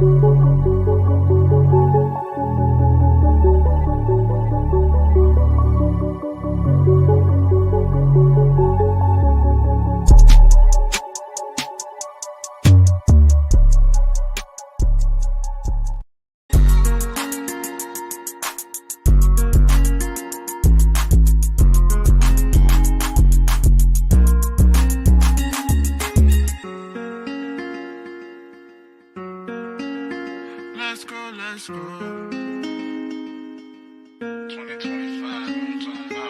Let's go, let's go. 2025, I'm talking about.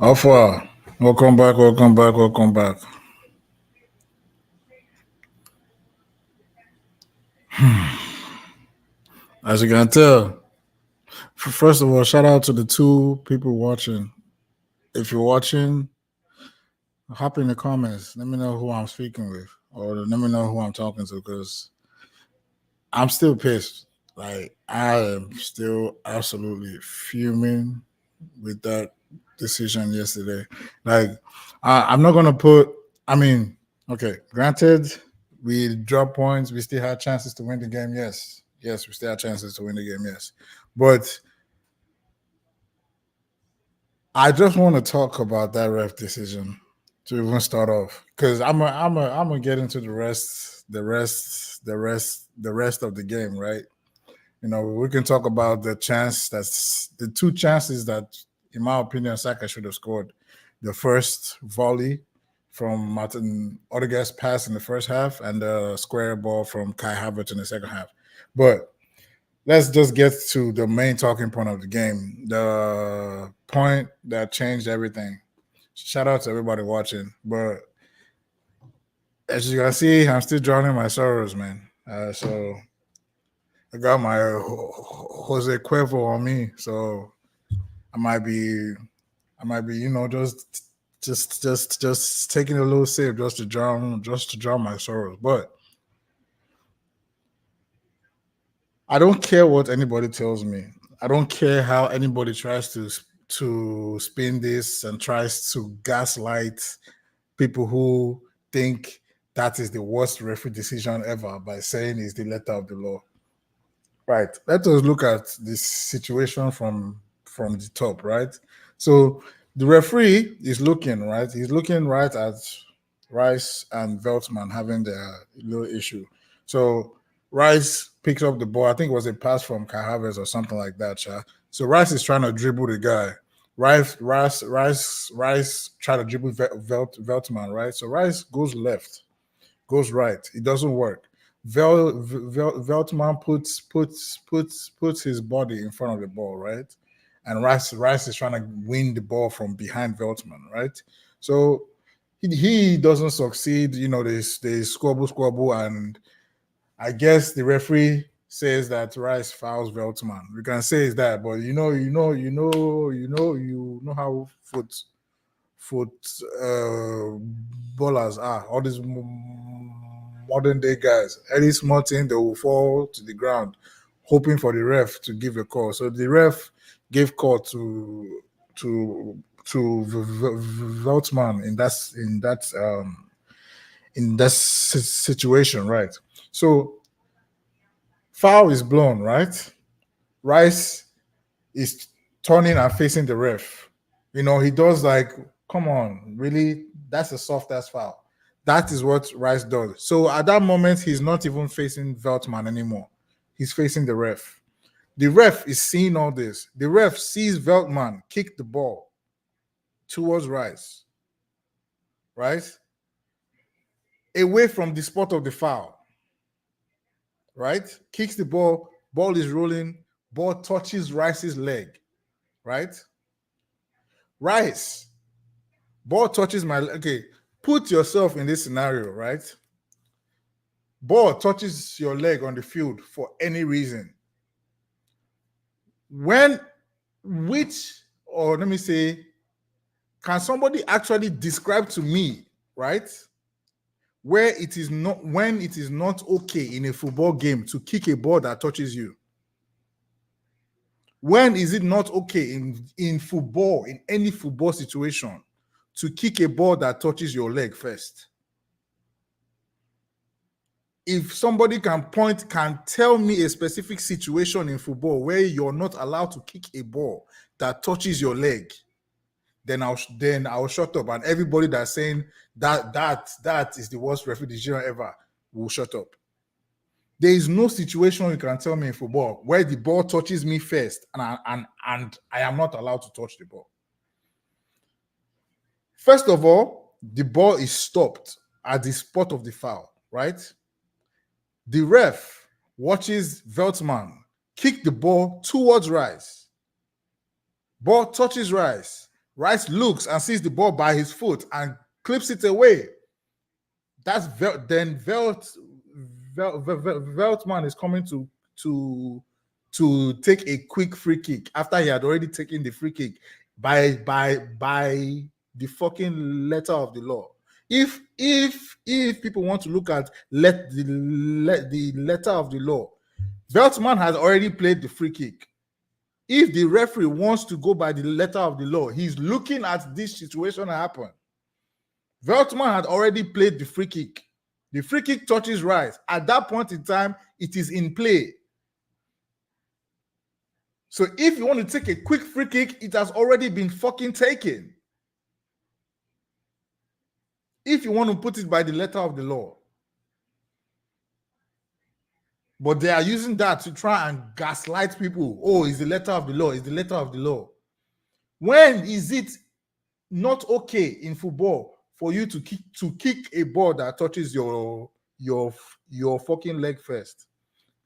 Alpha, welcome back, welcome back, welcome back. As you can tell, first of all, shout out to the two people watching. If you're watching, hop in the comments. Let me know who I'm speaking with, or let me know who I'm talking to, because I'm still pissed. Like, I am still absolutely fuming with that decision yesterday. Like, I'm not going to put, okay, granted, we dropped points. We still had chances to win the game. Yes. Yes, we still had chances to win the game. Yes. But I just want to talk about that ref decision to even start off, because I'm gonna get into the rest of the game, right? You know, we can talk about the two chances that, in my opinion, Saka should have scored. The first volley from Martin Odegaard's pass in the first half, and the square ball from Kai Havertz in the second half. But let's just get to the main talking point of the game, the point that changed everything. Shout out to everybody watching. But as you can see, I'm still drowning my sorrows, man. So I got my Jose Cuervo on me, so I might be, you know, just taking a little sip just to drown my sorrows. But I don't care what anybody tells me. I don't care how anybody tries to spin this and tries to gaslight people who think that is the worst referee decision ever by saying it's the letter of the law. Right. Let us look at this situation from the top, right? So the referee is looking, right? He's looking right at Rice and Veltman having their little issue. So Rice picks up the ball. I think it was a pass from Kai Havertz or something like that. So Rice is trying to dribble the guy. Rice try to dribble Veltman, right? So Rice goes left, goes right. It doesn't work. Veltman puts his body in front of the ball, right? And Rice is trying to win the ball from behind Veltman, right? So he doesn't succeed. You know, they squabble, and I guess the referee says that Rice fouls Veltman. We can say it's that, but you know how foot ballers are. All these modern day guys, any small thing, they will fall to the ground, hoping for the ref to give a call. So the ref gave call to Veltman in that situation, right? So foul is blown, right? Rice is turning and facing the ref. You know, he does like, come on, really? That's a soft ass foul. That is what Rice does. So at that moment, he's not even facing Veltman anymore. He's facing the ref. The ref is seeing all this. The ref sees Veltman kick the ball towards Rice, right? Away from the spot of the foul, right? Kicks the ball is rolling, ball touches Rice's leg, right? Rice, ball touches my leg. Okay, put yourself in this scenario, right? Ball touches your leg on the field for any reason. when or let me say, can somebody actually describe to me, right, where it is not when it is not okay in a football game to kick a ball that touches you? When is it not okay in football, in any football situation, to kick a ball that touches your leg first? If somebody can tell me a specific situation in football where you're not allowed to kick a ball that touches your leg, then I'll shut up. And everybody that's saying that is the worst referee decision ever will shut up. There is no situation you can tell me in football where the ball touches me first and I am not allowed to touch the ball. First of all, the ball is stopped at the spot of the foul, right? The ref watches Veltman kick the ball towards Rice. Ball touches Rice. Rice looks and sees the ball by his foot and clips it away. That's then Veltman is coming to take a quick free kick after he had already taken the free kick by the fucking letter of the law. If people want to look at the letter of the law, Veltman has already played the free kick. If the referee wants to go by the letter of the law, he's looking at this situation happen. Veltman had already played the free kick. The free kick touches Rice. At that point in time, it is in play. So if you want to take a quick free kick, it has already been fucking taken. If you want to put it by the letter of the law. But they are using that to try and gaslight people. Oh, it's the letter of the law. It's the letter of the law. When is it not okay in football for you to kick a ball that touches your fucking leg first?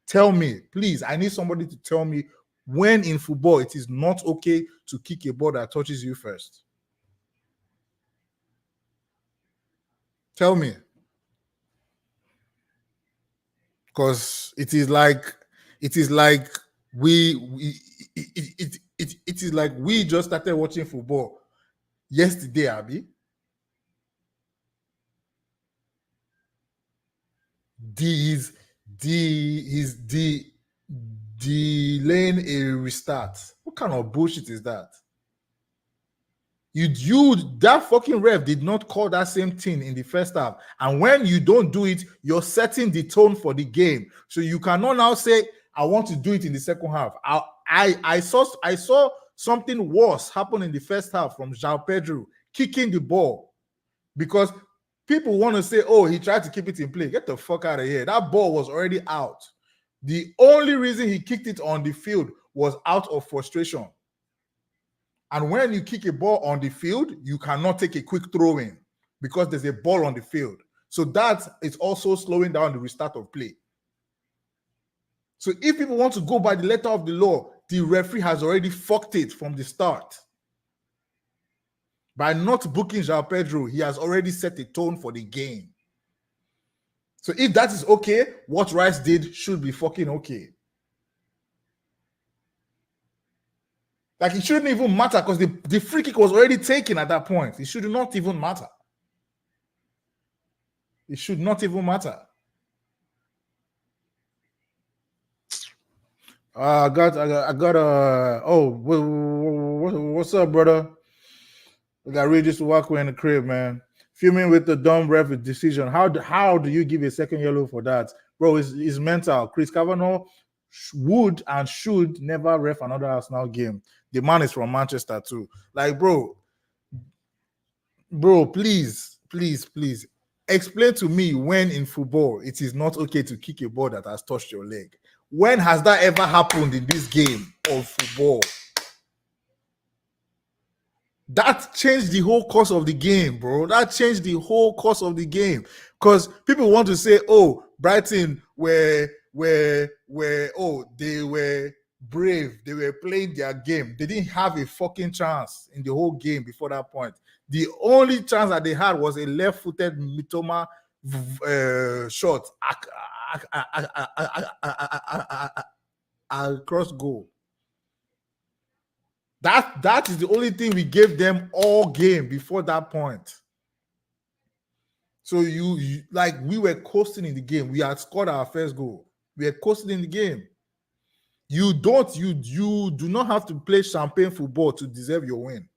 Tell me, please. I need somebody to tell me when in football it is not okay to kick a ball that touches you first. Tell me. Because it is like we just started watching football yesterday, Abby. He's delaying a restart. What kind of bullshit is that? That fucking ref did not call that same thing in the first half. And when you don't do it, you're setting the tone for the game. So you cannot now say, I want to do it in the second half. I saw something worse happen in the first half from João Pedro kicking the ball, because people want to say, oh, he tried to keep it in play. Get the fuck out of here. That ball was already out. The only reason he kicked it on the field was out of frustration. And when you kick a ball on the field, you cannot take a quick throw in because there's a ball on the field. So that is also slowing down the restart of play. So if people want to go by the letter of the law, the referee has already fucked it from the start. By not booking João Pedro, he has already set a tone for the game. So if that is okay, what Rice did should be fucking okay. Like, it shouldn't even matter because the free kick was already taken at that point. It should not even matter. It should not even matter. I got what's up, brother? I got Regis Walker in the crib, man. Fuming with the dumb ref decision. How do you give a second yellow for that? Bro, it's mental. Chris Kavanagh would and should never ref another Arsenal game. The man is from Manchester too. Like, bro, please explain to me when in football it is not okay to kick a ball that has touched your leg. When has that ever happened in this game of football? That changed the whole course of the game, bro. That changed the whole course of the game. Because people want to say, oh, Brighton they were brave. They were playing their game. They didn't have a fucking chance in the whole game before that point. The only chance that they had was a left-footed Mitoma shot across goal. That is the only thing we gave them all game before that point. So you like we were coasting in the game. We had scored our first goal. We were coasting in the game. You do not have to play champagne football to deserve your win.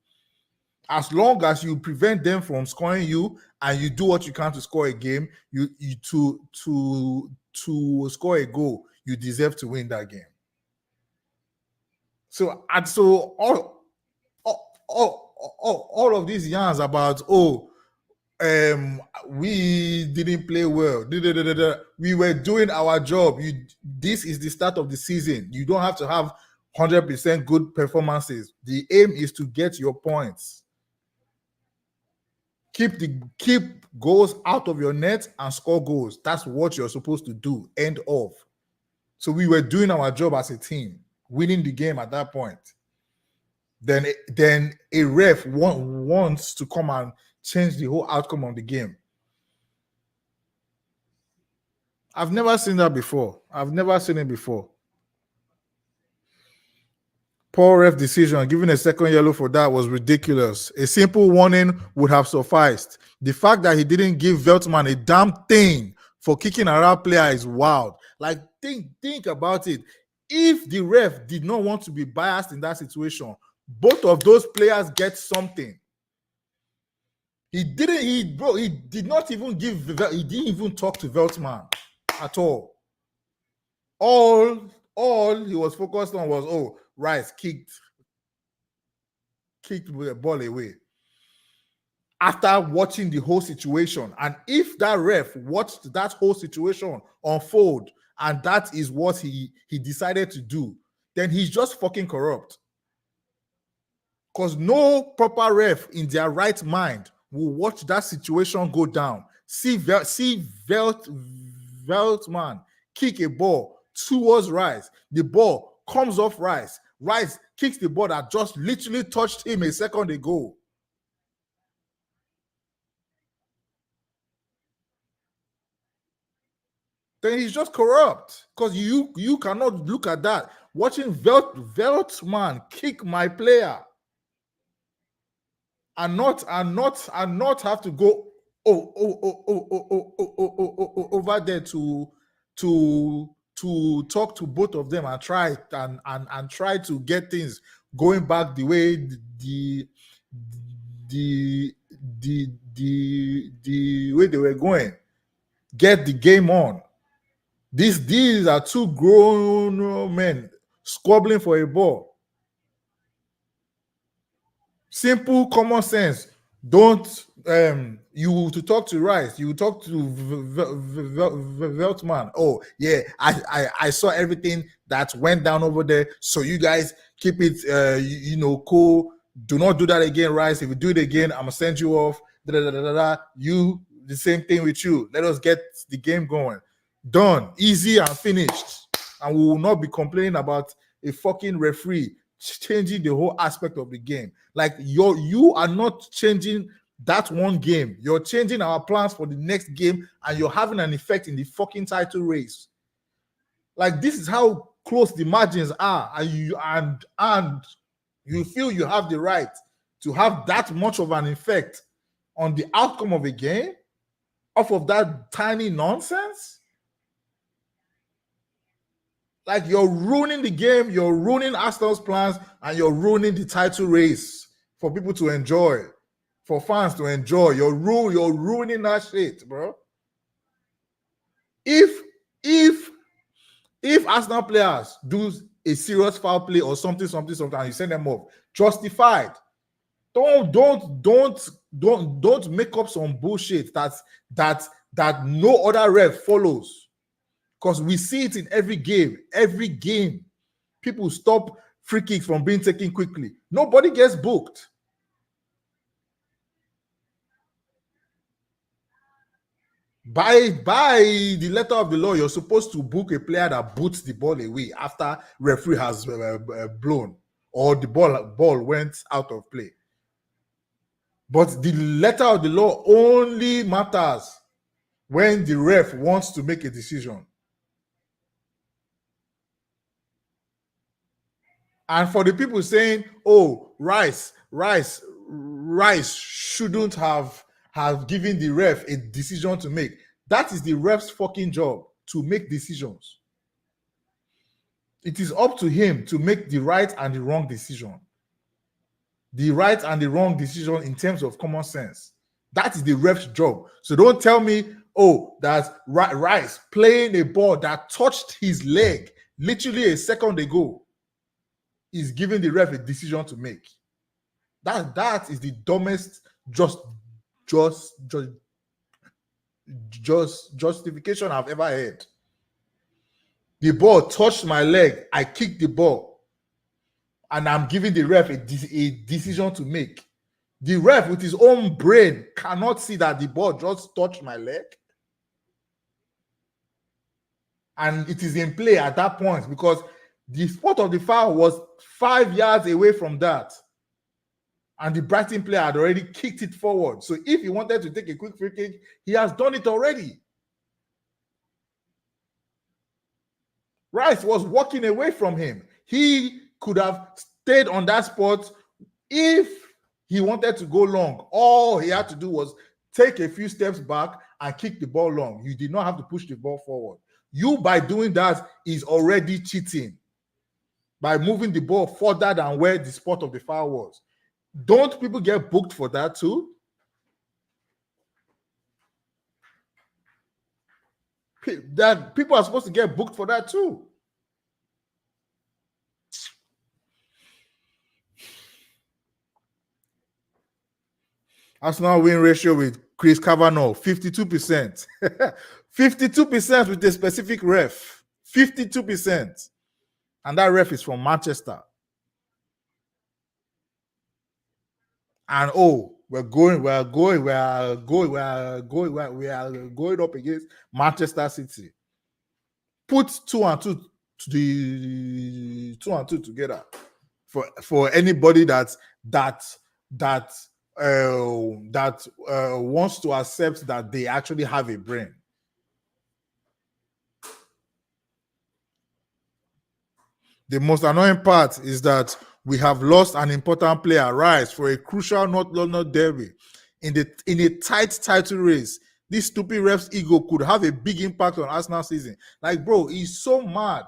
As long as you prevent them from scoring you and you do what you can to score a game, you to score a goal, you deserve to win that game. So all of these yarns about we didn't play well. We were doing our job. This is the start of the season. You don't have to have 100% good performances. The aim is to get your points. Keep goals out of your net and score goals. That's what you're supposed to do. End of. So we were doing our job as a team, winning the game at that point. Then a ref wants to come and change the whole outcome of the game. I've never seen that before. I've never seen it before. Poor ref decision. Giving a second yellow for that was ridiculous. A simple warning would have sufficed. The fact that he didn't give Veltman a damn thing for kicking around player is wild. Like, think about it. If the ref did not want to be biased in that situation, both of those players get something. He did not even he didn't even talk to Veltman at all. All he was focused on was, Rice kicked the ball away. After watching the whole situation, and if that ref watched that whole situation unfold, and that is what he decided to do, then he's just fucking corrupt. Because no proper ref in their right mind will watch that situation go down. See Veltman kick a ball towards Rice. The ball comes off Rice. Rice kicks the ball that just literally touched him a second ago. Then he's just corrupt. Because you cannot look at that. Watching Veltman kick my player and not have to go over there to talk to both of them and try to get things going back the way the way they were going. Get the game on. These are two grown men squabbling for a ball. Simple common sense. Don't you to talk to Rice, you talk to Veltman. Oh yeah, I saw everything that went down over there. So you guys keep it cool. Do not do that again, Rice. If you do it again, I'm gonna send you off. You the same thing with you. Let us get the game going. Done, easy and finished. And we will not be complaining about a fucking referee changing the whole aspect of the game. Like you are not changing that one game. You're changing our plans for the next game, and you're having an effect in the fucking title race. Like, this is how close the margins are, and you feel you have the right to have that much of an effect on the outcome of a game off of that tiny nonsense. Like, you're ruining the game, you're ruining Arsenal's plans, and you're ruining the title race for people to enjoy, for fans to enjoy. You're ruining that shit, bro. If Arsenal players do a serious foul play or something, and you send them off, justified. Don't make up some bullshit that no other ref follows. Because we see it in every game. Every game, people stop free kicks from being taken quickly. Nobody gets booked. By the letter of the law, you're supposed to book a player that boots the ball away after referee has blown or the ball went out of play. But the letter of the law only matters when the ref wants to make a decision. And for the people saying, "Oh, Rice shouldn't have given the ref a decision to make," that is the ref's fucking job to make decisions. It is up to him to make the right and the wrong decision. The right and the wrong decision in terms of common sense. That is the ref's job. So don't tell me, oh, that Rice playing a ball that touched his leg literally a second ago is giving the ref a decision to make. That is the dumbest justification I've ever heard. The ball touched my leg. I kicked the ball. And I'm giving the ref a decision to make. The ref, with his own brain, cannot see that the ball just touched my leg. And it is in play at that point because the spot of the foul was 5 yards away from that. And the Brighton player had already kicked it forward. So if he wanted to take a quick free kick, he has done it already. Rice was walking away from him. He could have stayed on that spot if he wanted to go long. All he had to do was take a few steps back and kick the ball long. You did not have to push the ball forward. You, by doing that, is already cheating by moving the ball further than where the spot of the foul was. Don't people get booked for that too? That people are supposed to get booked for that too. Arsenal win ratio with Chris Kavanagh, 52%. 52% with a specific ref. 52%. And that ref is from Manchester. And we're going up against Manchester City. Put 2 and 2 to the 2 and 2 together for anybody that wants to accept that they actually have a brain. The most annoying part is that we have lost an important player, Rice, for a crucial North London derby. In a tight title race, this stupid ref's ego could have a big impact on Arsenal season. Like, bro, he's so mad.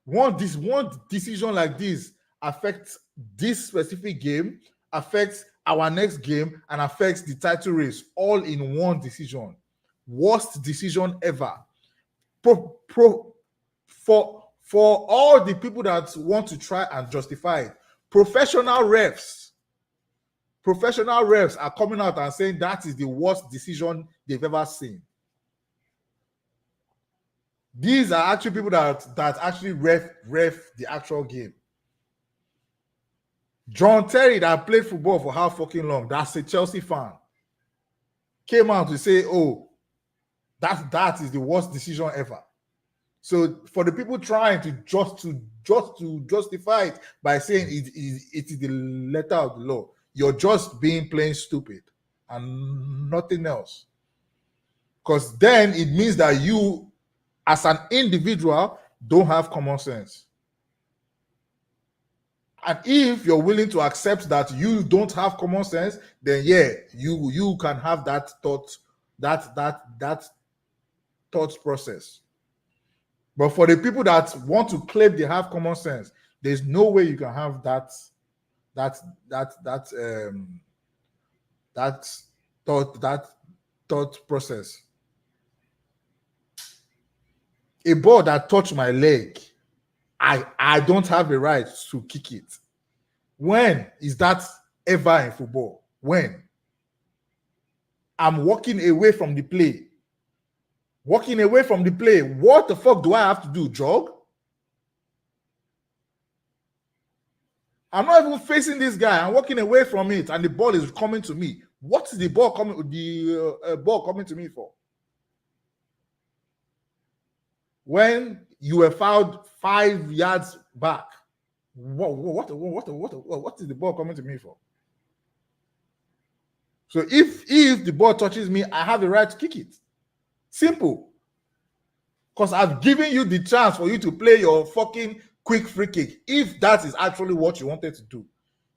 One decision like this affects this specific game, affects our next game, and affects the title race all in one decision. Worst decision ever. For all the people that want to try and justify it, professional refs are coming out and saying that is the worst decision they've ever seen. These are actually people that actually ref the actual game. John Terry, that played football for how fucking long, that's a Chelsea fan, came out to say, oh, that is the worst decision ever. So for the people trying to justify it by saying it is the letter of the law, you're just being plain stupid and nothing else. Because then it means that you, as an individual, don't have common sense. And if you're willing to accept that you don't have common sense, then yeah, you can have that thought process. But for the people that want to claim they have common sense, there's no way you can have that thought process. A ball that touched my leg, I don't have a right to kick it. When is that ever in football? When? I'm walking away from the play. Walking away from the play. What the fuck do I have to do? Jog? I'm not even facing this guy. I'm walking away from it, and the ball is coming to me. What is the ball coming to me for? When you were fouled 5 yards back, what is the ball coming to me for? So if the ball touches me, I have the right to kick it. Simple. Because I've given you the chance for you to play your fucking quick free kick. If that is actually what you wanted to do,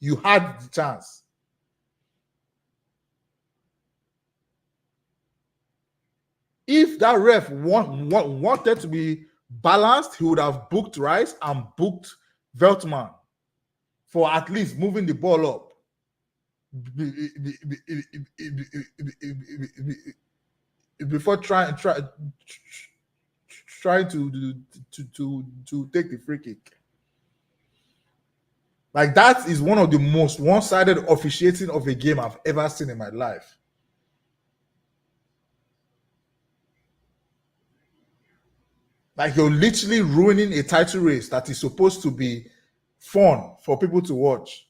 you had the chance. If that ref wanted to be balanced, he would have booked Rice and booked Veltman for at least moving the ball up before trying to take the free kick. Like, that is one of the most one-sided officiating of a game I've ever seen in my life. Like, you're literally ruining a title race that is supposed to be fun for people to watch.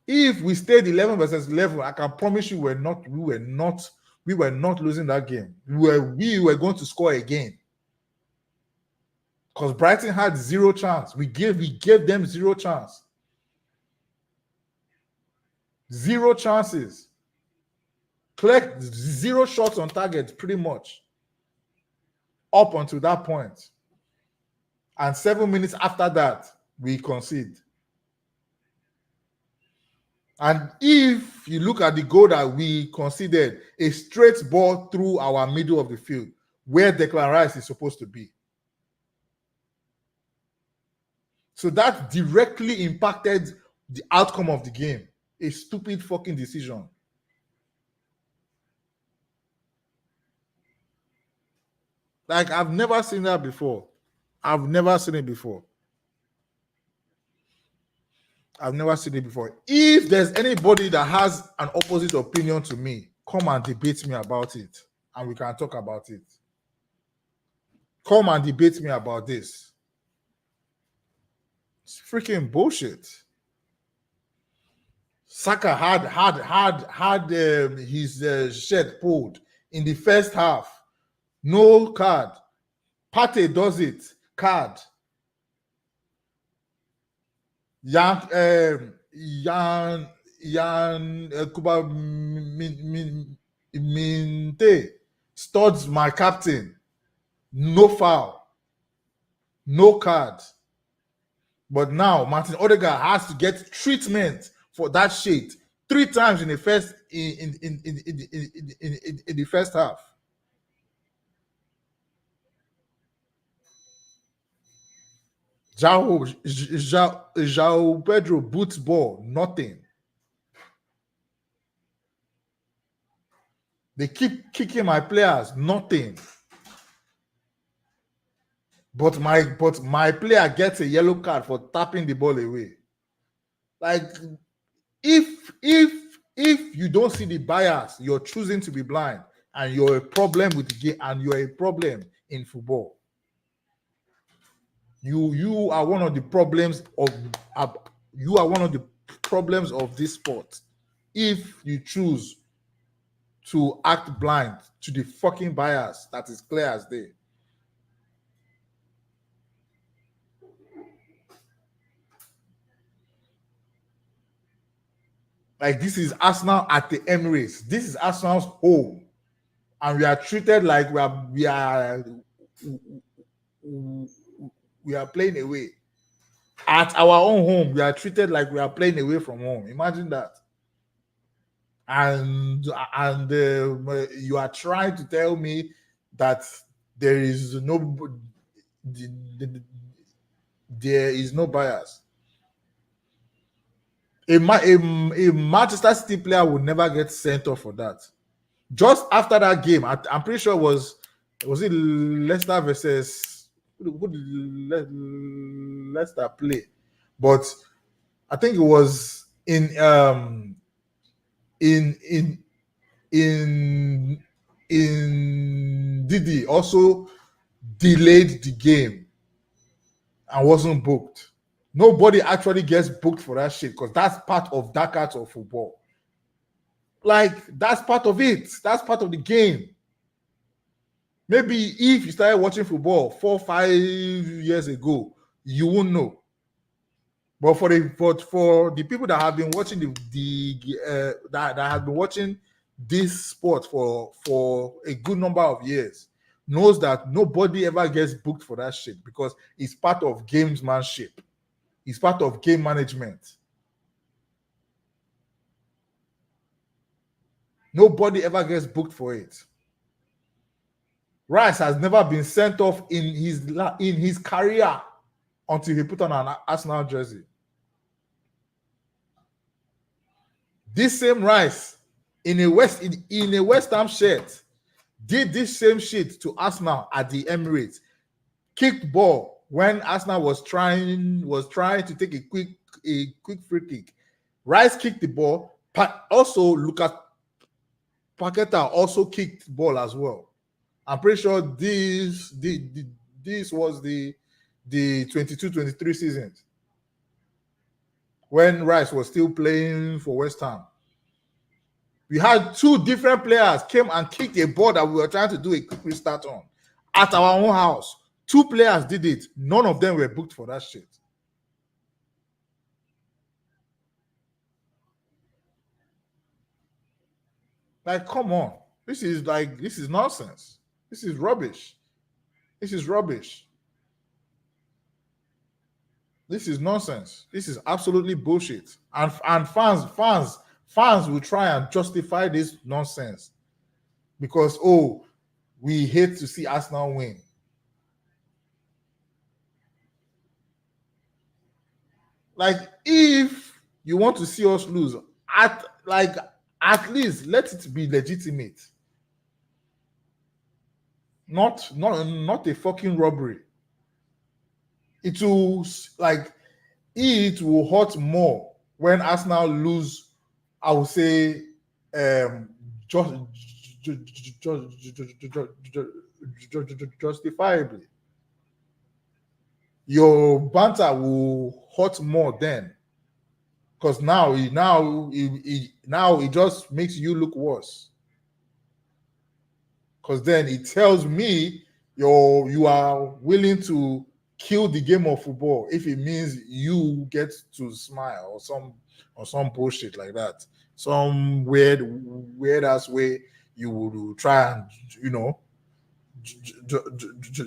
If we stayed 11 versus 11, I can promise you we were not losing that game. We were going to score again. Because Brighton had zero chance. We gave them zero chance. Zero chances. Collect zero shots on target, pretty much. Up until that point. And 7 minutes after that, we concede. And if you look at the goal that we conceded, a straight ball through our middle of the field, where Declan Rice is supposed to be. So that directly impacted the outcome of the game. A stupid fucking decision. Like, I've never seen that before. I've never seen it before. If there's anybody that has an opposite opinion to me, come and debate me about it, and we can talk about it. Come and debate me about this. It's freaking bullshit. Saka had his shirt pulled in the first half. No card. Partey does it. Card. Kuba Minte studs my captain. No foul. No card. But now Martin Odegaard has to get treatment for that shit 3 times in the first in the first half. João Pedro boots ball, nothing. They keep kicking my players, nothing. But my player gets a yellow card for tapping the ball away. Like, if you don't see the bias, you're choosing to be blind, and you're a problem with the game, and you're a problem in football. You are one of the problems of this sport. If you choose to act blind to the fucking bias that is clear as day. Like, this is Arsenal at the Emirates. This is Arsenal's home, and we are treated like we are playing away. At our own home, we are treated like we are playing away from home. Imagine that. And you are trying to tell me that there is no bias. A Manchester City player would never get sent off for that. Just after that game, I'm pretty sure was it Leicester versus who did Leicester play? But I think it was in Didi also delayed the game and wasn't booked. Nobody actually gets booked for that shit because that's part of that art of football. Like, that's part of it. That's part of the game. Maybe if you started watching football 4-5 years ago, you won't know. But for the people that have been watching that have been watching this sport for a good number of years knows that nobody ever gets booked for that shit because it's part of gamesmanship. It's part of game management. Nobody ever gets booked for it. Rice has never been sent off in his career until he put on an Arsenal jersey. This same Rice in a West Ham shirt did this same shit to Arsenal at the Emirates. Kicked ball when Arsenal was trying to take a quick free kick. Rice kicked the ball. Also, Lucas Paqueta also kicked the ball as well. I'm pretty sure this was the 22-23 season when Rice was still playing for West Ham. We had two different players came and kicked a ball that we were trying to do a quick restart on at our own house. Two players did it. None of them were booked for that shit. Like, come on. This is nonsense. This is rubbish. This is rubbish. This is nonsense. This is absolutely bullshit. And fans will try and justify this nonsense because we hate to see Arsenal win. Like, if you want to see us lose, at least let it be legitimate. Not a fucking robbery. It will hurt more when Arsenal lose. I would say, justifiably. Your banter will hurt more then, because now it just makes you look worse. Because then it tells me you are willing to kill the game of football if it means you get to smile or some bullshit like that. Some weird ass way you would try and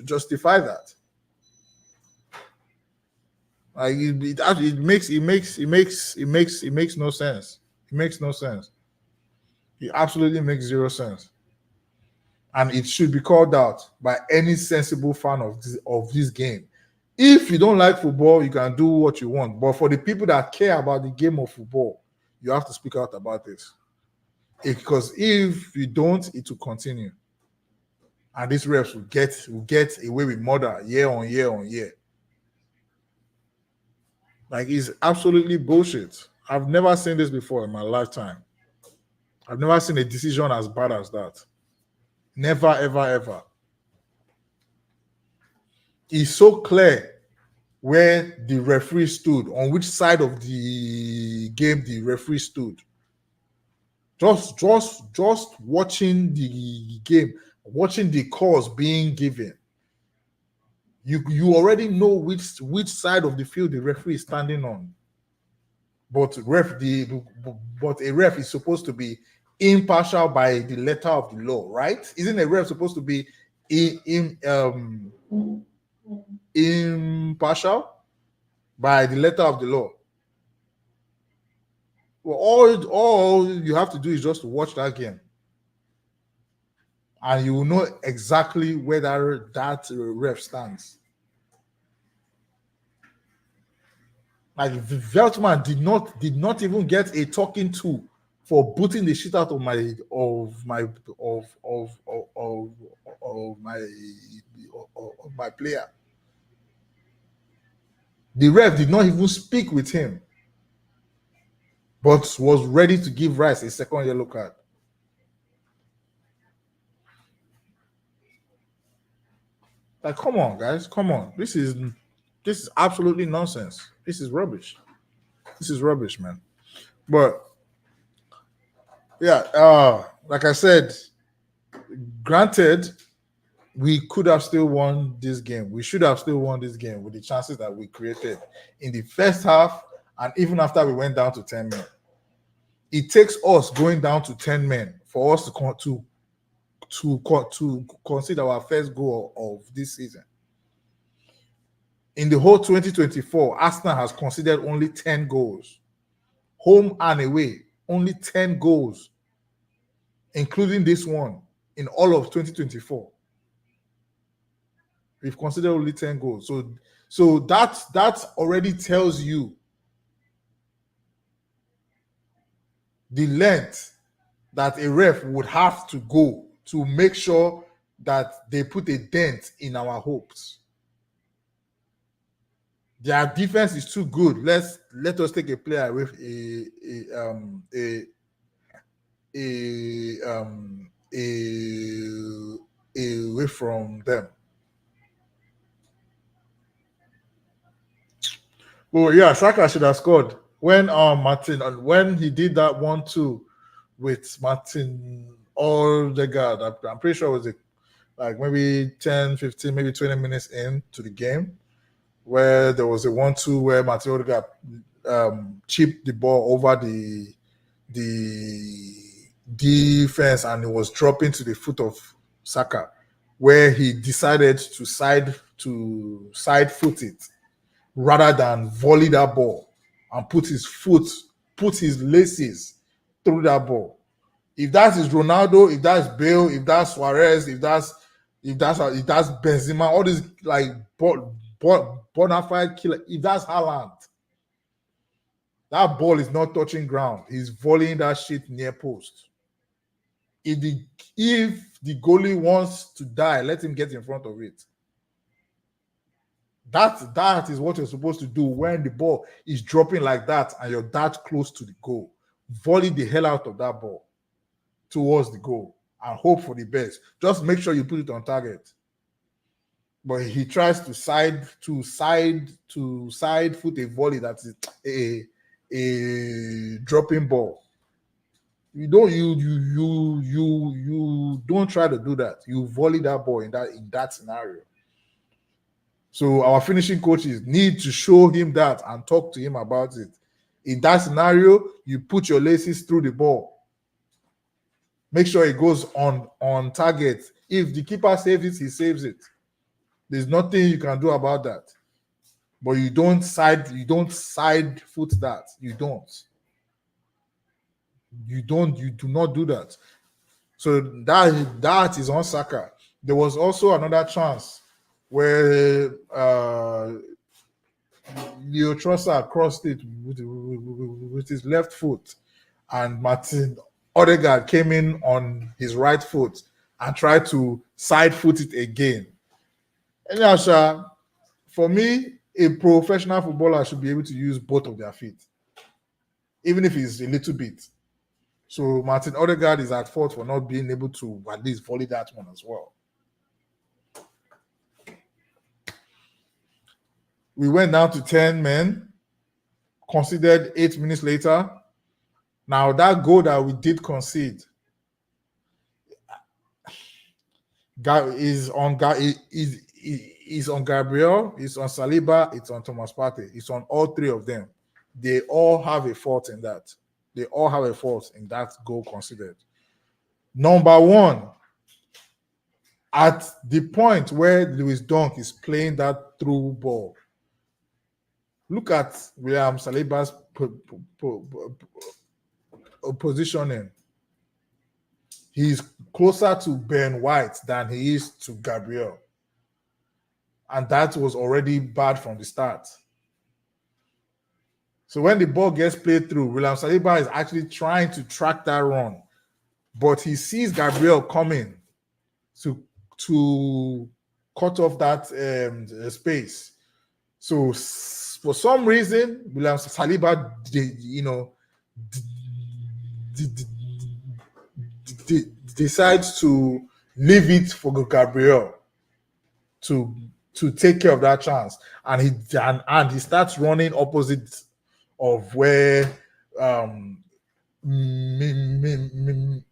justify that. Like it makes no sense. It makes no sense. It absolutely makes zero sense. And it should be called out by any sensible fan of this game. If you don't like football, you can do what you want. But for the people that care about the game of football, you have to speak out about this. Because if you don't, it will continue. And these refs will get away with murder year on year on year. Like, it's absolutely bullshit. I've never seen this before in my lifetime. I've never seen a decision as bad as that. Never, ever, ever. It's so clear where the referee stood, on which side of the game the referee stood. Just watching the game, watching the calls being given, you already know which side of the field the referee is standing on. But a ref is supposed to be impartial by the letter of the law, right? Isn't a ref supposed to be impartial by the letter of the law? Well, all you have to do is just watch that game, and you will know exactly where that ref stands. Like, Veltman did not even get a talking to for booting the shit out of my player. The ref did not even speak with him, but was ready to give Rice a second yellow card. Like, come on, guys, come on. This is absolutely nonsense. This is rubbish. This is rubbish, man. But yeah, like I said, granted, we could have still won this game. We should have still won this game with the chances that we created in the first half, and even after we went down to 10 men. It takes us going down to 10 men for us to consider our first goal of this season. In the whole 2024, Arsenal has considered only 10 goals. Home and away, only 10 goals, including this one in all of 2024. We've considered only 10 goals. So that already tells you the length that a ref would have to go to make sure that they put a dent in our hopes. Their defense is too good. Let us take a player away away from them. Well, yeah, Saka should have scored when when he did that 1-2 with Martin Odegaard. I'm pretty sure it was like maybe 10, 15, maybe 20 minutes into the game, where there was a 1-2 where Martin Odegaard chipped the ball over the defense and it was dropping to the foot of Saka, where he decided to side foot it rather than volley that ball and put his laces through that ball. If that is Ronaldo, if that's Bale, if that's Suarez, if that's Benzema, all these like bona fide killer, if that's Haaland, that ball is not touching ground. He's volleying that shit near post. If the goalie wants to die, let him get in front of it. That is what you're supposed to do when the ball is dropping like that and you're that close to the goal. Volley the hell out of that ball towards the goal and hope for the best. Just make sure you put it on target. But he tries to side foot a volley that is a dropping ball. You don't try to do that. You volley that ball in that scenario. So our finishing coaches need to show him that and talk to him about it. In that scenario, you put your laces through the ball. Make sure it goes on target. If the keeper saves it, he saves it. There's nothing you can do about that. But you don't side foot that. You do not do that. So that is on Saka. There was also another chance where Leo Trossard crossed it with his left foot, and Martin Odegaard came in on his right foot and tried to side foot it again. And Asha, for me, a professional footballer should be able to use both of their feet, even if it's a little bit. So Martin Odegaard is at fault for not being able to at least volley that one as well. We went down to 10 men, considered 8 minutes later. Now that goal that we did concede is on Gabriel, it's on Saliba, it's on Thomas Partey, it's on all three of them. They all have a fault in that. They all have a fault in that goal considered. Number one, at the point where Lewis Dunk is playing that through ball, look at William Saliba's positioning. He's closer to Ben White than he is to Gabriel. And that was already bad from the start. So when the ball gets played through, William Saliba is actually trying to track that run. But he sees Gabriel coming to cut off that space. So for some reason, William Saliba decides to leave it for Gabriel to take care of that chance, and he starts running opposite of where Minte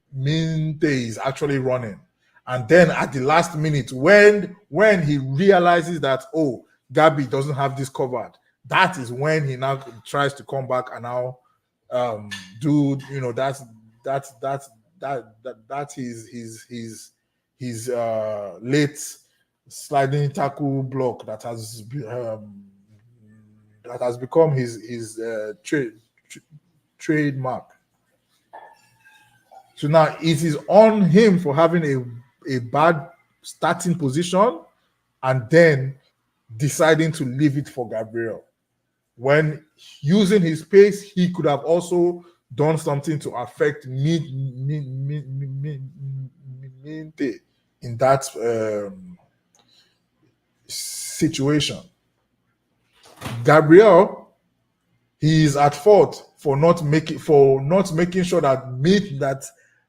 is actually running. And then at the last minute, when he realizes that, oh, Gabi doesn't have this covered, that is when he now tries to come back and now do that that is his late sliding tackle block that has become his trademark. So now it is on him for having a bad starting position and then deciding to leave it for Gabriel. When using his pace, he could have also done something to affect Minte in that situation. Gabriel, he is at fault for not making sure that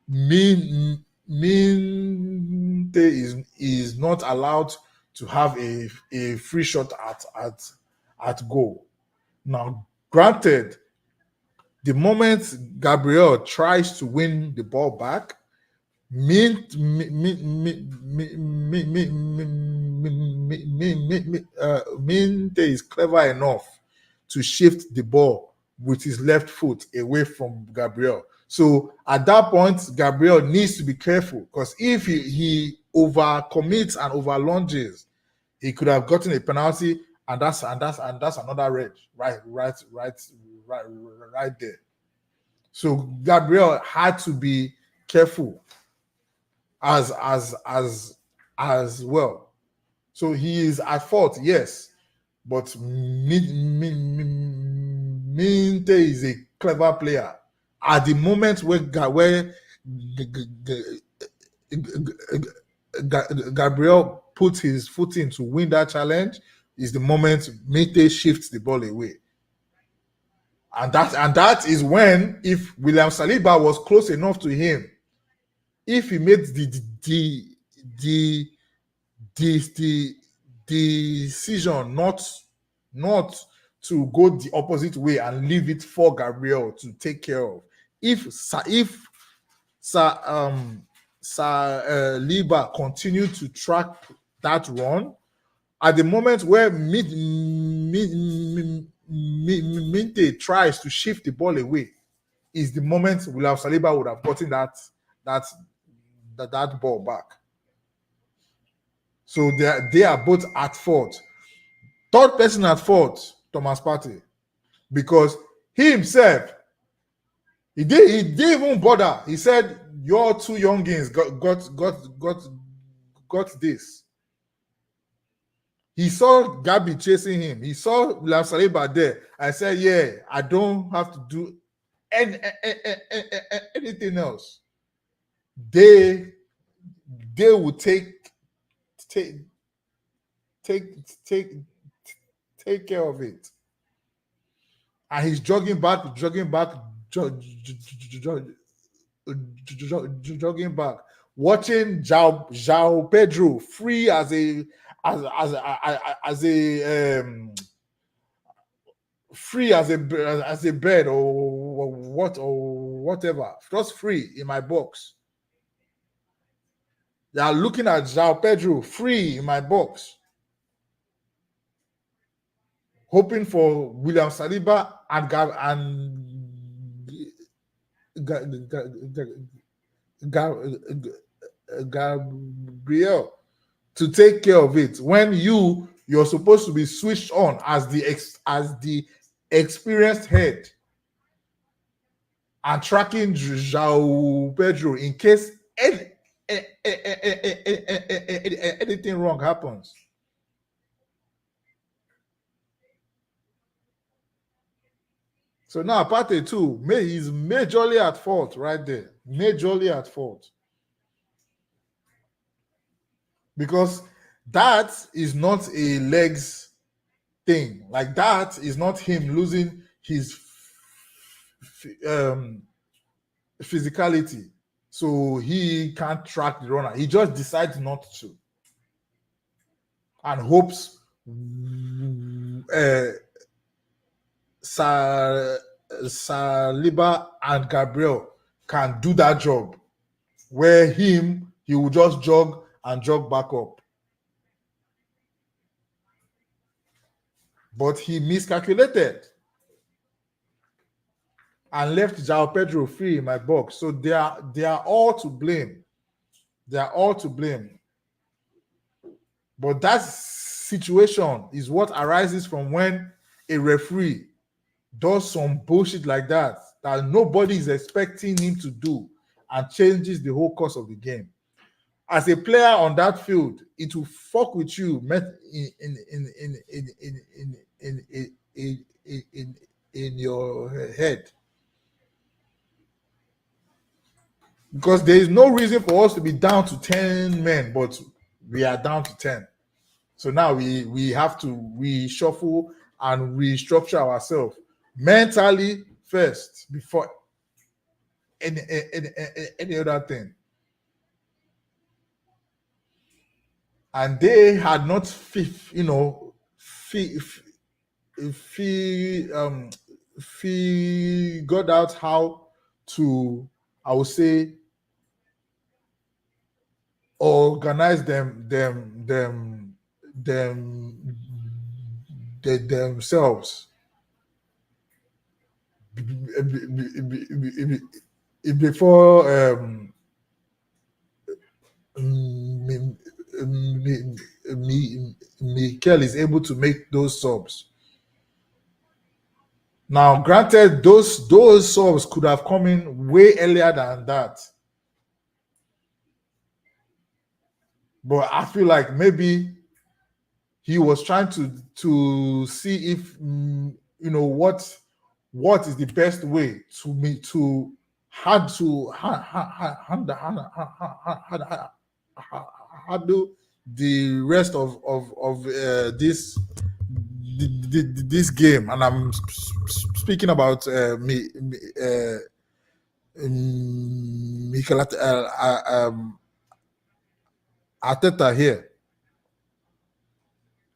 Minte is not allowed to have a free shot at goal. Now, granted, the moment Gabriel tries to win the ball back, Minte is clever enough to shift the ball with his left foot away from Gabriel. So at that point, Gabriel needs to be careful because if he overcommits and over lunges, he could have gotten a penalty, and that's another red right there. So Gabriel had to be careful as well. So he is at fault, yes, but Minte is a clever player. At the moment where Gabriel puts his foot in to win that challenge is the moment Minte shifts the ball away. And that is when, if William Saliba was close enough to him, if he made the decision not to go the opposite way and leave it for Gabriel to take care of. If Saliba continued to track that run, at the moment where Minte tries to shift the ball away, is the moment William Saliba would have gotten that ball back. So they are both at fault. Third person at fault, Thomas Partey, because he himself, he didn't even bother. He said, "Your two youngins got this." He saw Gabi chasing him. He saw William Saliba there. I said, "Yeah, I don't have to do anything else. They will take care of it." And he's jogging back, watching João Pedro free as a bird or whatever, just free in my box. They are looking at João Pedro free in my box, hoping for William Saliba and Gabriel to take care of it. When you're supposed to be switched on as the experienced head and tracking João Pedro in case anything wrong happens. So now Partey too, he's majorly at fault right there. Majorly at fault. Because that is not a legs thing. Like that is not him losing his physicality. So he can't track the runner. He just decides not to. And hopes Saliba and Gabriel can do that job where he will just jog back up. But he miscalculated. and left João Pedro free in my box. So they are all to blame. They are all to blame. But that situation is what arises from when a referee does some bullshit like that nobody is expecting him to do and changes the whole course of the game. As a player on that field, it will fuck with you in your head, because there is no reason for us to be down to 10 men, but we are down to 10. So now we have to reshuffle and restructure ourselves mentally first before any other thing. And they had not, figured out how to, I would say, organize themselves before Mikel is able to make those subs. Now, granted, those subs could have come in way earlier than that, but I feel like maybe he was trying to see if what is the best way to handle the rest of this game. And I'm speaking about Mikel Arteta here.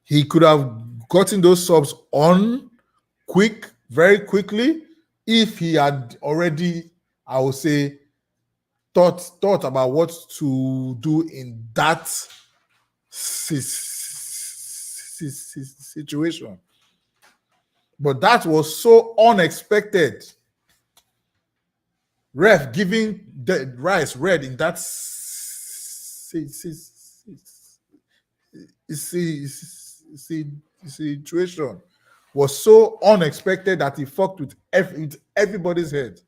He could have gotten those subs on very quickly, if he had already, I would say, thought about what to do in that situation. But that was so unexpected. Ref giving the Rice red in that situation was so unexpected that he fucked with everybody's head.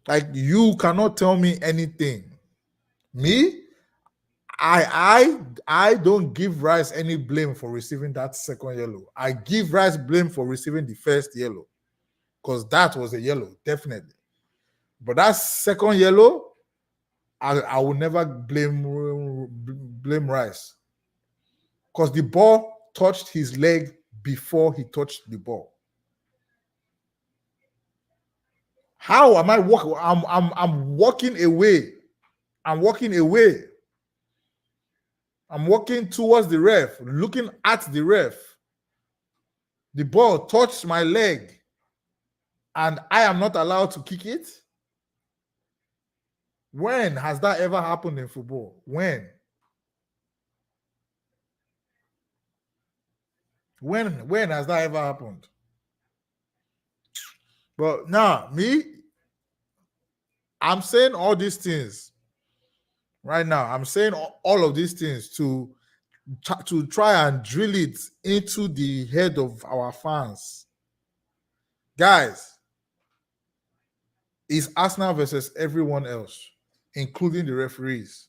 Like, you cannot tell me anything. Me, I don't give Rice any blame for receiving that second yellow. I give Rice blame for receiving the first yellow, because that was a yellow, definitely. But that second yellow, I will never blame Rice, because the ball touched his leg before he touched the ball. How am I walking? I'm walking away. I'm walking away. I'm walking towards the ref, looking at the ref. The ball touched my leg, and I am not allowed to kick it? When has that ever happened in football? When has that ever happened? But now, I'm saying all these things right now. I'm saying all of these things to try and drill it into the head of our fans. Guys, it's Arsenal versus everyone else, including the referees.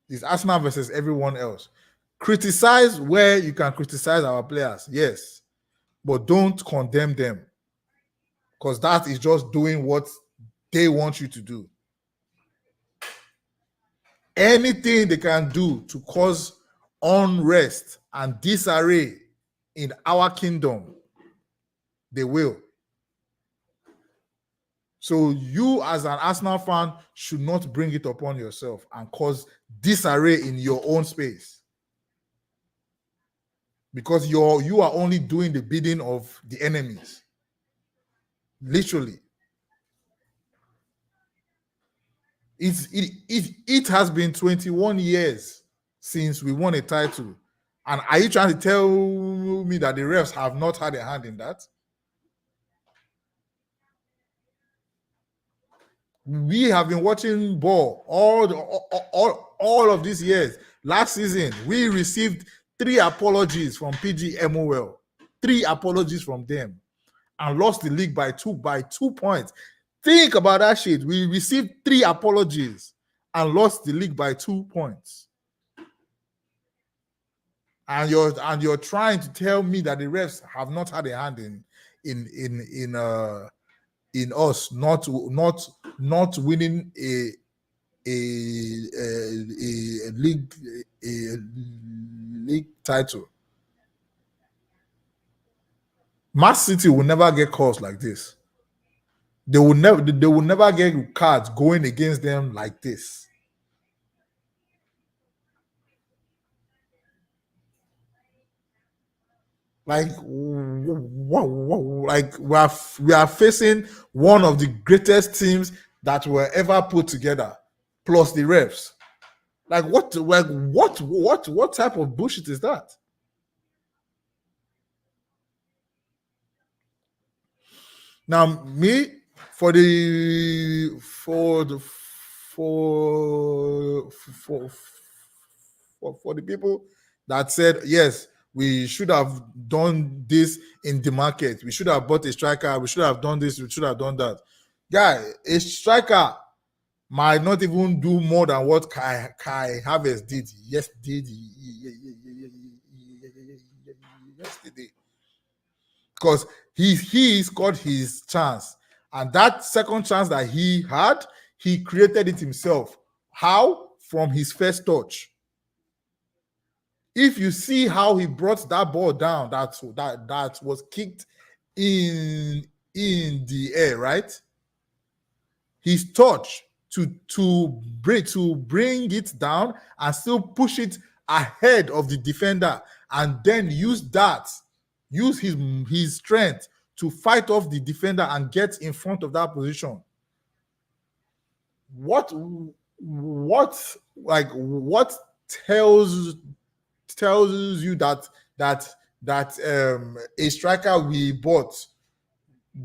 It's Arsenal versus everyone else. Criticize where you can criticize our players, yes, but don't condemn them, because that is just doing what they want you to do. Anything they can do to cause unrest and disarray in our kingdom, they will. So you, as an Arsenal fan, should not bring it upon yourself and cause disarray in your own space, because you are only doing the bidding of the enemies. Literally. It has been 21 years since we won a title. And are you trying to tell me that the refs have not had a hand in that? We have been watching ball all of these years. Last season, we received 3 apologies from PGMOL. 3 apologies from them and lost the league by 2 points. Think about that shit. We received 3 apologies and lost the league by 2 points. And you're trying to tell me that the refs have not had a hand in us not winning a league title. Man City will never get calls like this. They will never get cards going against them like this. Like, like we are facing one of the greatest teams that were ever put together, plus the refs. Like what type of bullshit is that? Now, me for the for the for the people that said yes, we should have done this in the market. We should have bought a striker. We should have done this. We should have done that. Guy, a striker might not even do more than what Kai Havertz did yesterday. Because he scored his chance, and that second chance that he had, he created it himself. How? From his first touch. If you see how he brought that ball down, that was kicked in the air, right? His touch to bring it down and still push it ahead of the defender, and then use his strength to fight off the defender and get in front of that position. What tells you that a striker we bought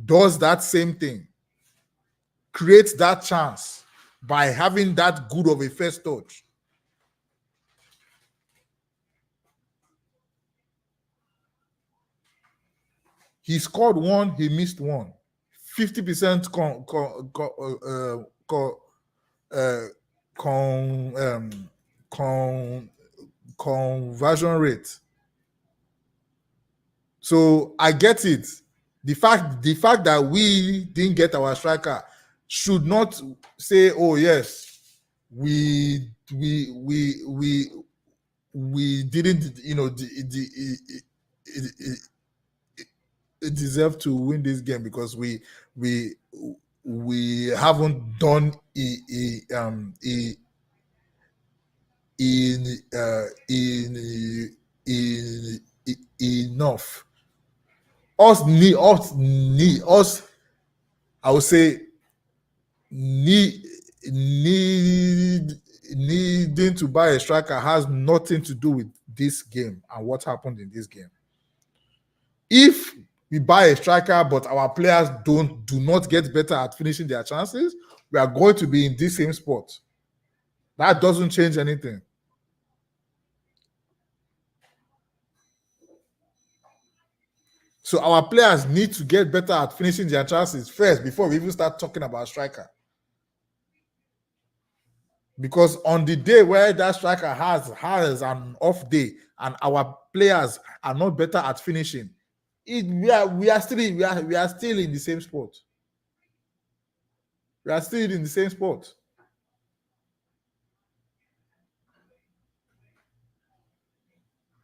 does that same thing, creates that chance by having that good of a first touch? He scored one, he missed one. 50% conversion rate. So I get it. The fact that we didn't get our striker should not say, oh yes, we didn't, deserve to win this game because we haven't done enough. Us, I would say, needing to buy a striker has nothing to do with this game and what happened in this game. If we buy a striker but our players do not get better at finishing their chances, we are going to be in this same spot. That doesn't change anything. So our players need to get better at finishing their chances first before we even start talking about striker. Because on the day where that striker has an off day and our players are not better at finishing, we are still in the same spot. We are still in the same spot.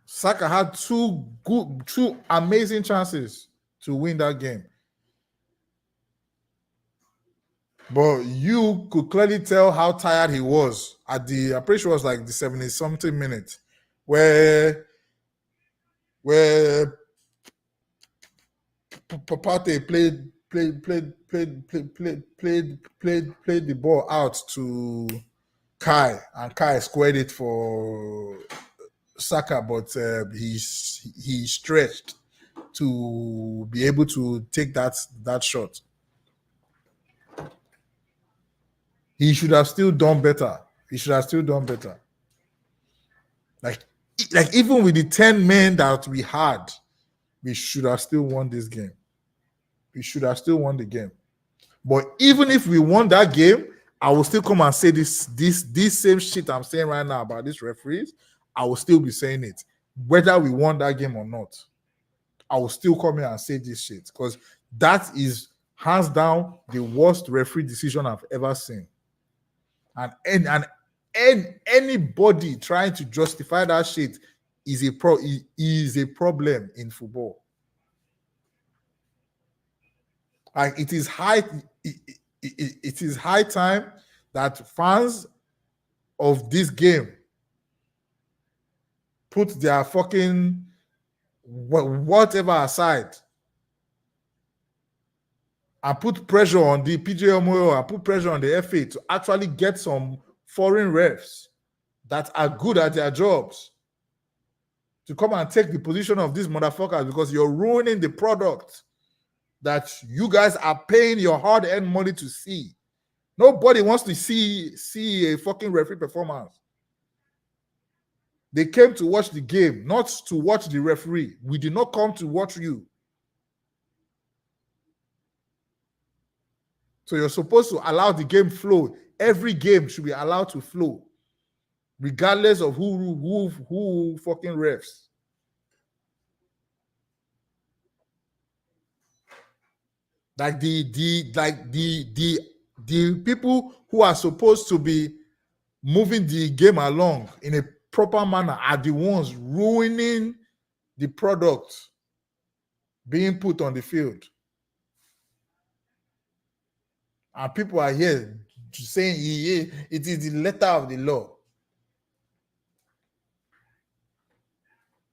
Saka had two amazing chances to win that game. But you could clearly tell how tired he was at the, I'm pretty sure it was like the 70-something minute, where Papate played the ball out to Kai squared it for Saka, but he stretched to be able to take that shot. He should have still done better. He should have still done better. Like even with the 10 men that we had, we should have still won this game. We should have still won the game. But even if we won that game, I will still come and say this same shit I'm saying right now about these referees. I will still be saying it, whether we won that game or not. I will still come here and say this shit because that is hands down the worst referee decision I've ever seen. And anybody trying to justify that shit is a problem in football. Like it is high time that fans of this game put their fucking whatever aside and put pressure on the PJMO and put pressure on the FA to actually get some foreign refs that are good at their jobs to come and take the position of these motherfuckers because you're ruining the product that you guys are paying your hard-earned money to see. Nobody wants to see a fucking referee performance. They came to watch the game, not to watch the referee. We did not come to watch you. So you're supposed to allow the game flow. Every game should be allowed to flow, regardless of who fucking refs. Like the people who are supposed to be moving the game along in a proper manner are the ones ruining the product being put on the field. And people are here saying it is the letter of the law.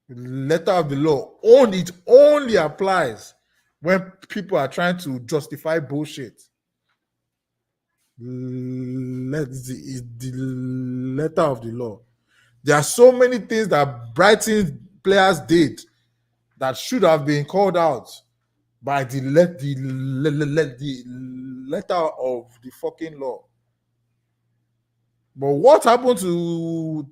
The letter of the law only applies when people are trying to justify bullshit. The letter of the law. There are so many things that Brighton players did that should have been called out by the letter of the fucking law. But what happened to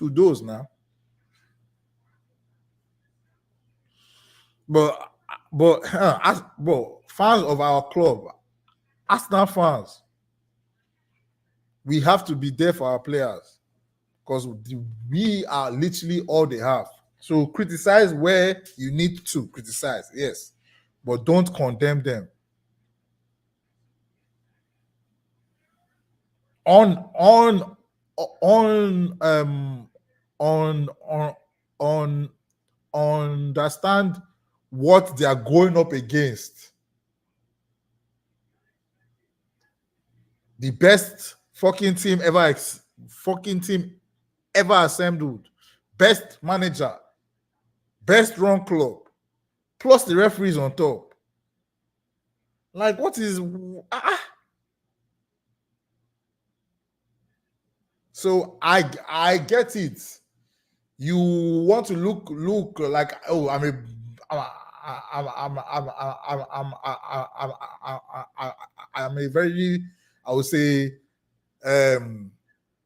those now? But fans of our club, Arsenal fans, we have to be there for our players because we are literally all they have. So criticize where you need to criticize, yes, but don't condemn them. Understand what they are going up against. The best fucking team ever assembled, best manager, best run club, plus the referees on top. Like, what is So I get it. You want to look like, oh, I'm a very, I would say,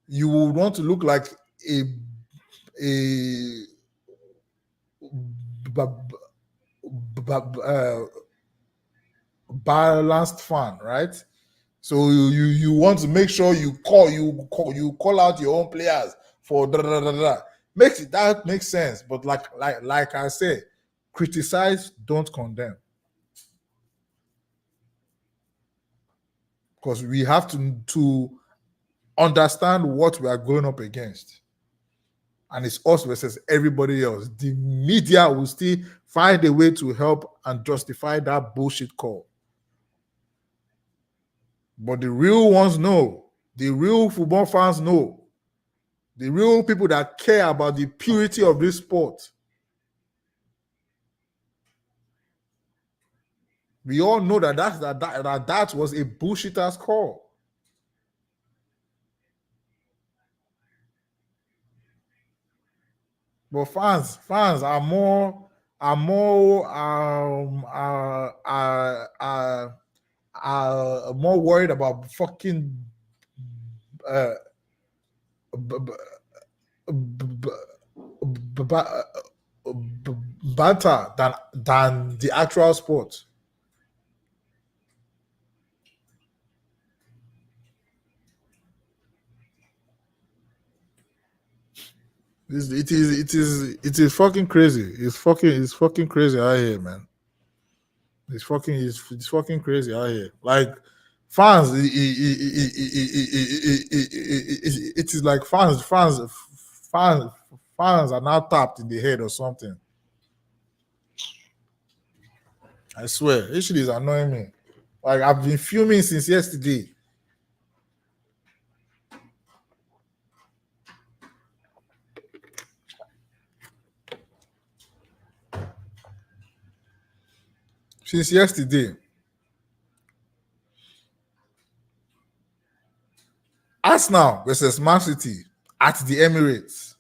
you would want to look like a balanced fan, right? So you want to make sure you call out your own players for that makes sense. But like I said, criticize, don't condemn. Because we have to understand what we are going up against. And it's us versus everybody else. The media will still find a way to help and justify that bullshit call. But the real ones know. The real football fans know. The real people that care about the purity of this sport. We all know that was a bullshitter's call. But fans are more worried about fucking uh, b- b- b- b- b- banter than the actual sport. It is fucking crazy. It's fucking crazy out here, man. It's fucking crazy out here. Like fans, it is like fans, fans are now tapped in the head or something. I swear, this shit is annoying me. Like I've been fuming since yesterday. Since yesterday, Arsenal versus Man City at the Emirates.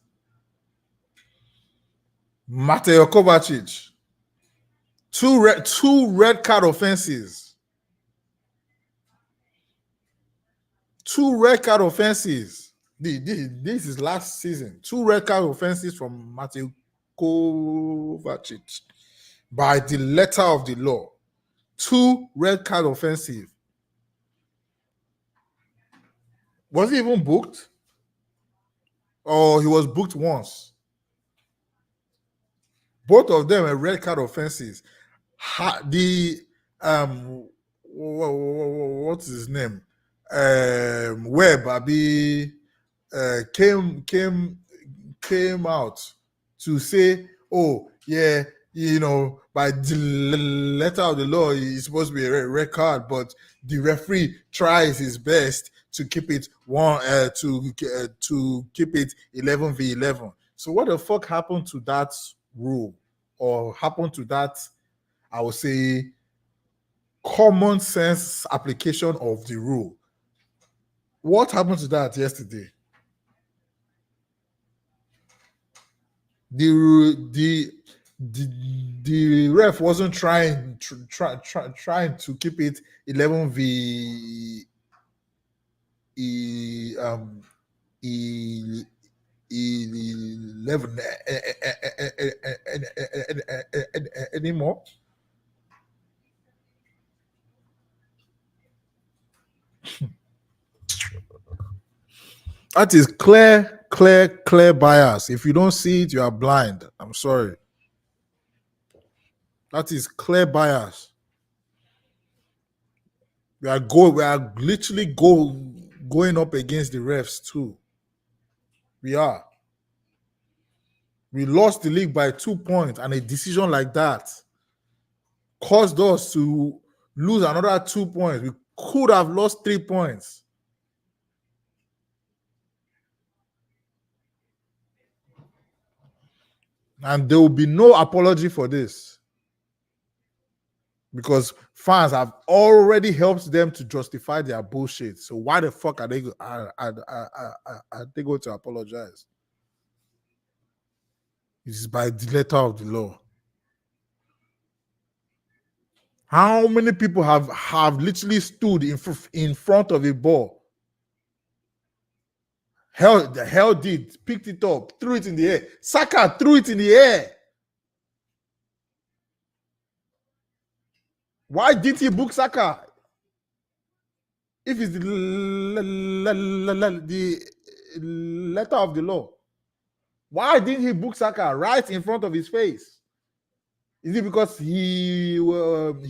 Mateo Kovacic, two red card offenses. Two red card offenses. This is last season. Two red card offenses from Mateo Kovacic by the letter of the law. Two red card offensive. Was he even booked? Or he was booked once? Both of them are red card offenses. The what's his name? Webb Abi came out to say, oh yeah, by the letter of the law, it's supposed to be a red card, but the referee tries his best to keep it to keep it 11v11. So what the fuck happened to that rule, or happened to that? I would say common sense application of the rule. What happened to that yesterday? The ref wasn't trying to keep it 11 anymore. That is clear bias. If you don't see it, you are blind. I'm sorry. That is clear bias. We are literally going up against the refs too. We are. We lost the league by 2 points, and a decision like that caused us to lose another 2 points. We could have lost 3 points. And there will be no apology for this, because fans have already helped them to justify their bullshit. So why the fuck are they going to apologize? It's by the letter of the law. How many people have literally stood in front of a ball, held it, picked it up, threw it in the air? Saka threw it in the air. Why did he book Saka? If it's the letter of the law, why didn't he book Saka right in front of his face? Is it because he wasn't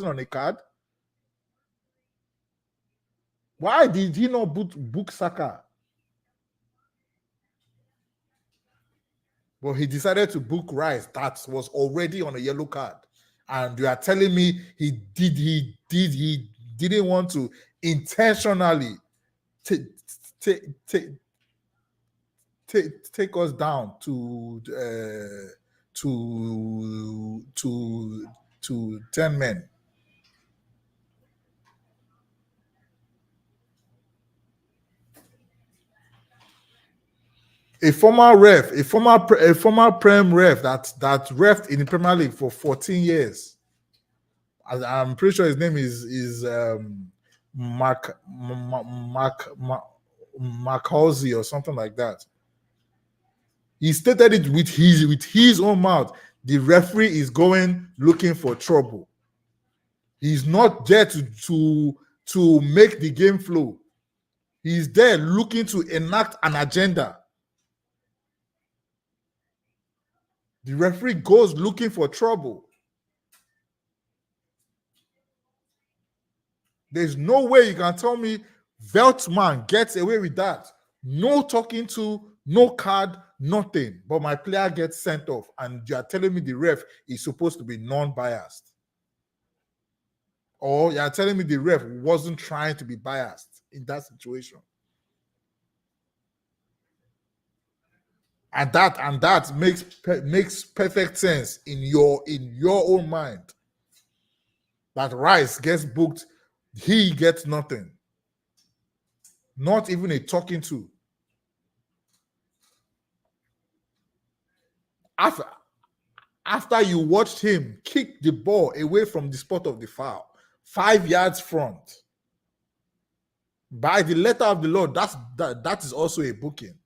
on a card? Why did he not book Saka? But he decided to book Rice that was already on a yellow card. And you are telling me he didn't want to intentionally take take us down to to 10 men. A former Prem ref that refed in the Premier League for 14 years. I'm pretty sure his name is Mark Halsey or something like that. He stated it with his own mouth. The referee is going looking for trouble. He's not there to make the game flow. He's there looking to enact an agenda. The referee goes looking for trouble. There's no way you can tell me Veltman gets away with that. No talking to, no card, nothing. But my player gets sent off, and you are telling me the ref is supposed to be non-biased. Or you are telling me the ref wasn't trying to be biased in that situation. And that makes perfect sense in your own mind. That Rice gets booked, he gets nothing. Not even a talking to. After you watched him kick the ball away from the spot of the foul, 5 yards front, by the letter of the law, that is also a booking.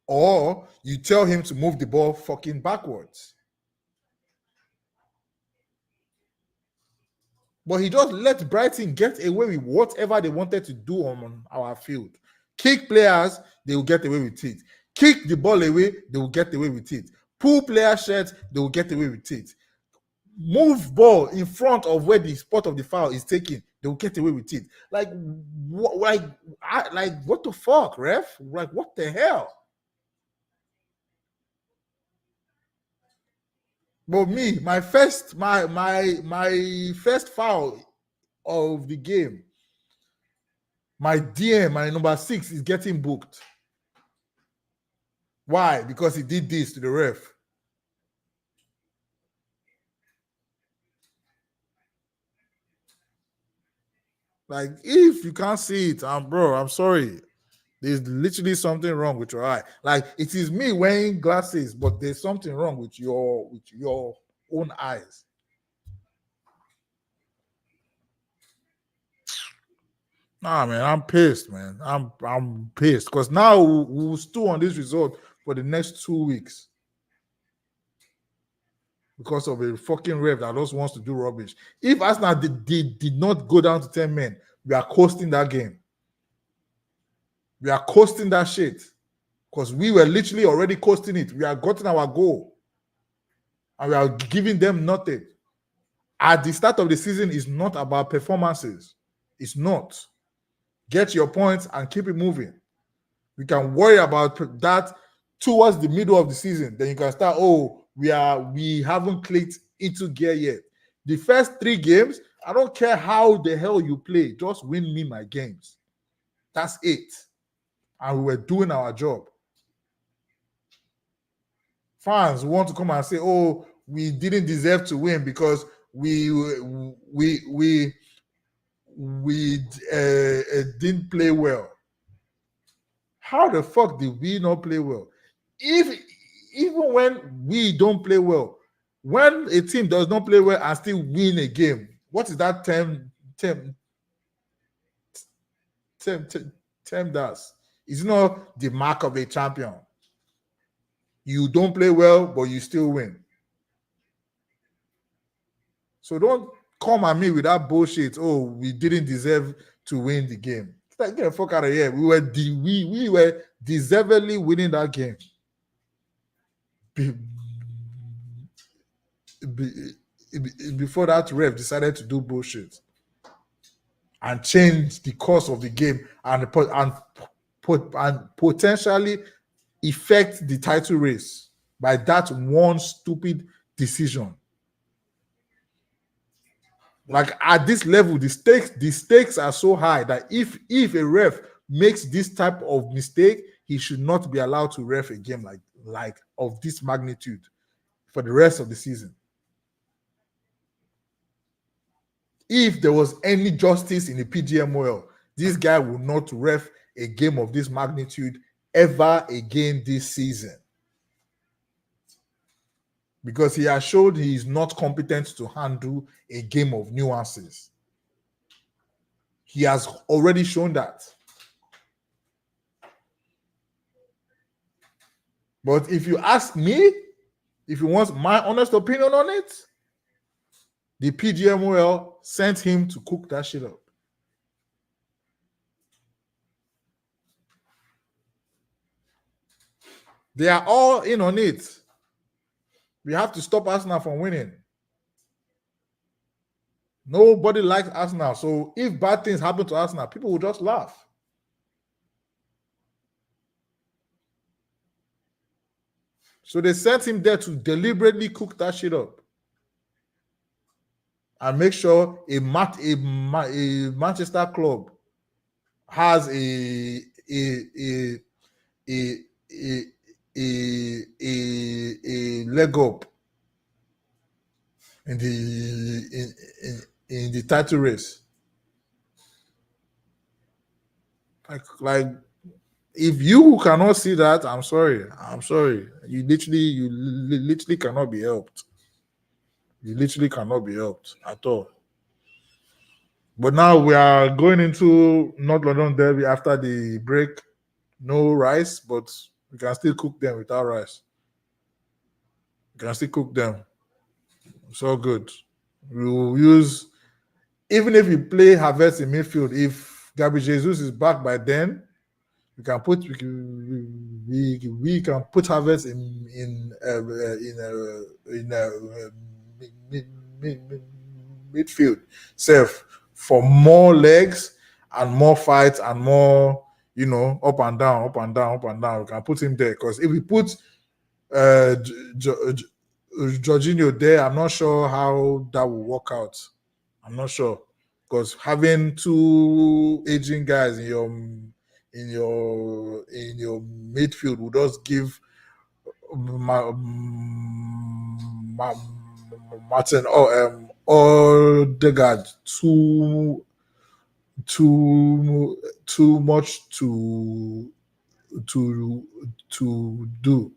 Or you tell him to move the ball fucking backwards. But he just let Brighton get away with whatever they wanted to do on our field. Kick players, they will get away with it. Kick the ball away, they will get away with it. Pull player shirts, they will get away with it. Move ball in front of where the spot of the foul is taken, they will get away with it. Like what the fuck, ref? Like, what the hell? But me, my first foul of the game, my DM, my number 6 is getting booked. Why? Because he did this to the ref. Like, if you can't see it, bro, I'm sorry. There's literally something wrong with your eye. Like, it is me wearing glasses, but there's something wrong with your own eyes. Nah, man, I'm pissed, man. I'm pissed because now we'll stew on this result for the next 2 weeks because of a fucking ref that just wants to do rubbish. If Arsenal did not go down to 10 men, we are coasting that game. We are coasting that shit because we were literally already coasting it. We are gotten our goal and we are giving them nothing. At the start of the season, it's not about performances. It's not. Get your points and keep it moving. We can worry about that towards the middle of the season. Then you can start, we haven't clicked into gear yet. The first 3 games, I don't care how the hell you play, just win me my games. That's it. And we were doing our job. Fans want to come and say, we didn't deserve to win because we didn't play well. How the fuck did we not play well? Even when we don't play well, when a team does not play well and still win a game, what is that term does? It's not the mark of a champion. You don't play well, but you still win. So don't come at me with that bullshit. We didn't deserve to win the game. Get the fuck out of here. We were deservedly winning that game. Before that ref decided to do bullshit and change the course of the game and potentially affect the title race by that one stupid decision. Like, at this level, the stakes are so high that if a ref makes this type of mistake, he should not be allowed to ref a game like of this magnitude for the rest of the season. If there was any justice in the PGMOL, this guy would not ref a game of this magnitude ever again this season. Because he has showed he is not competent to handle a game of nuances. He has already shown that. But if you ask me, if you want my honest opinion on it, the PGMOL sent him to cook that shit up. They are all in on it. We have to stop Arsenal from winning. Nobody likes Arsenal. So if bad things happen to Arsenal, people will just laugh. So they sent him there to deliberately cook that shit up and make sure a Manchester club has a leg up in the title race. Like if you cannot see that, I'm sorry. You literally cannot be helped. You literally cannot be helped at all. But now we are going into North London Derby after the break. No rice, but we can still cook them without rice. We can still cook them. It's all good. We will use, even if we play Havertz in midfield, if Gabriel Jesus is back by then, we can put Havertz in midfield, safe for more legs and more fights and more, up and down. We can put him there because if we put Jorginho there, I'm not sure how that will work out. I'm not sure because having two aging guys in your midfield will just give Martin Odegaard too much to do.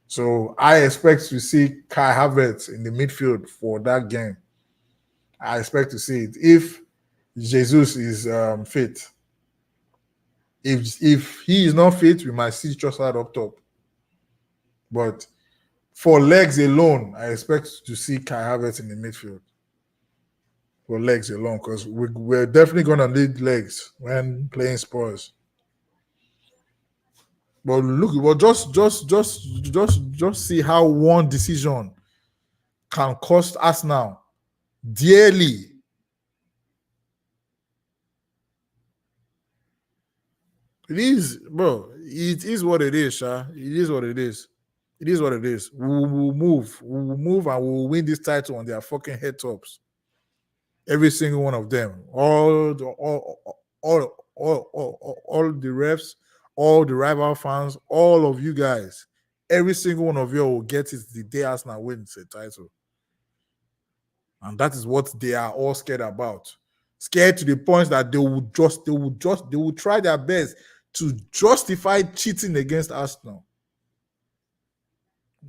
So I expect to see Kai Havertz in the midfield for that game. I expect to see it if Jesus is fit. If he is not fit, we might see Trossard up top. But for legs alone, I expect to see Kai Havertz in the midfield. For legs alone, because we're definitely going to need legs when playing Spurs. But look, well, just see how one decision can cost us now dearly. It is, bro. It is what it is, Sha. It is what it is. It is what it is. We will move. We will move and we will win this title on their fucking head tops. Every single one of them. All the refs, all the rival fans, all of you guys. Every single one of you will get it the day Arsenal wins a title. And that is what they are all scared about. Scared to the point that they will try their best to justify cheating against Arsenal.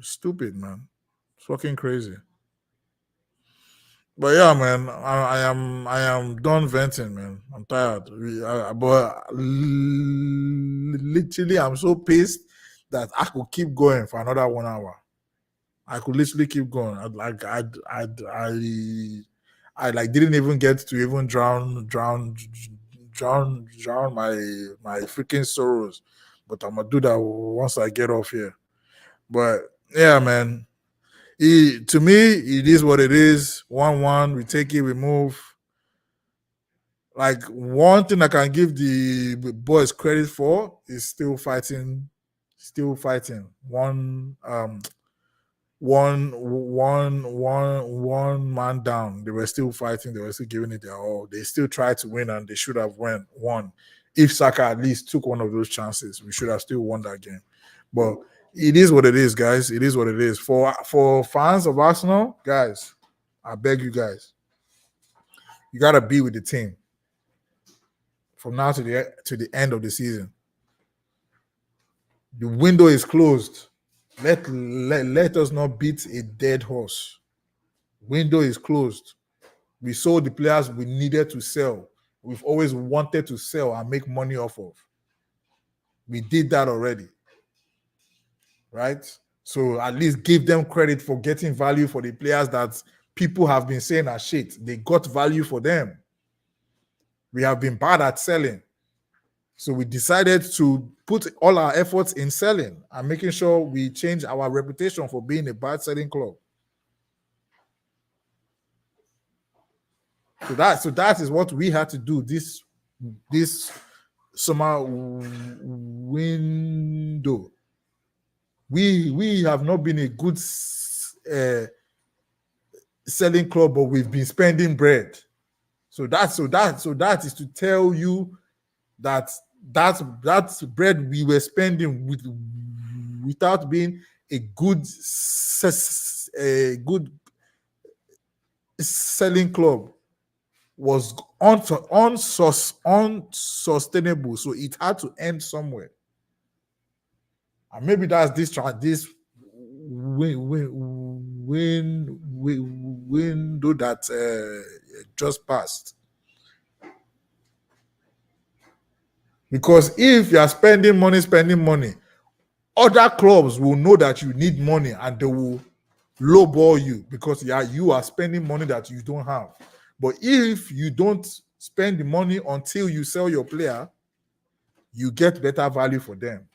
Stupid, man. It's fucking crazy. But yeah, man, I am done venting, man. I'm tired. But literally, I'm so pissed that I could keep going for another 1 hour. I could literally keep going. I like didn't even get to even drown my freaking sorrows. But I'm gonna do that once I get off here. But yeah, man. To me, it is what it is. 1-1, we take it, we move. Like one thing I can give the boys credit for is still fighting. One man down. They were still fighting. They were still giving it their all. They still tried to win, and they should have won. If Saka at least took one of those chances, we should have still won that game. But it is what it is, guys. It is what it is. For fans of Arsenal, guys, I beg you guys, You gotta be with the team from now to the end of the season. The window is closed. Let us not beat a dead horse. Window is closed. We sold the players we needed to sell. We've always wanted to sell and make money off of. We did that already. Right? So at least give them credit for getting value for the players that people have been saying are shit. They got value for them. We have been bad at selling. So we decided to put all our efforts in selling and making sure we change our reputation for being a bad selling club. So that is what we had to do this summer window. We have not been a good selling club, but we've been spending bread. So that is to tell you that bread we were spending without being a good selling club was unsustainable. So it had to end somewhere. And maybe that's this window that just passed. Because if you are spending money, other clubs will know that you need money and they will lowball you because you are spending money that you don't have. But if you don't spend the money until you sell your player, you get better value for them.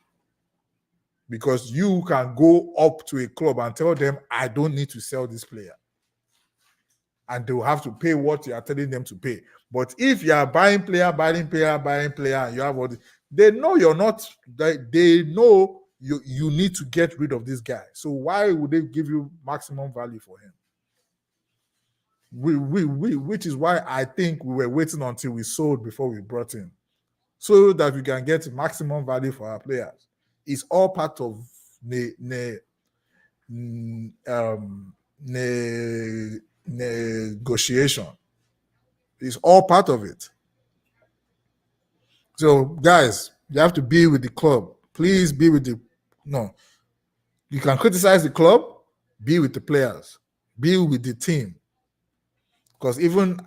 Because you can go up to a club and tell them, I don't need to sell this player. And they will have to pay what you are telling them to pay. But if you are buying player, and you have all this, they know you're not, they know you need to get rid of this guy. So why would they give you maximum value for him? Which is why I think we were waiting until we sold before we brought in, so that we can get maximum value for our players. It's all part of negotiation. It's all part of it. So, guys, you have to be with the club. Please be with no. You can criticize the club, be with the players, be with the team. Because even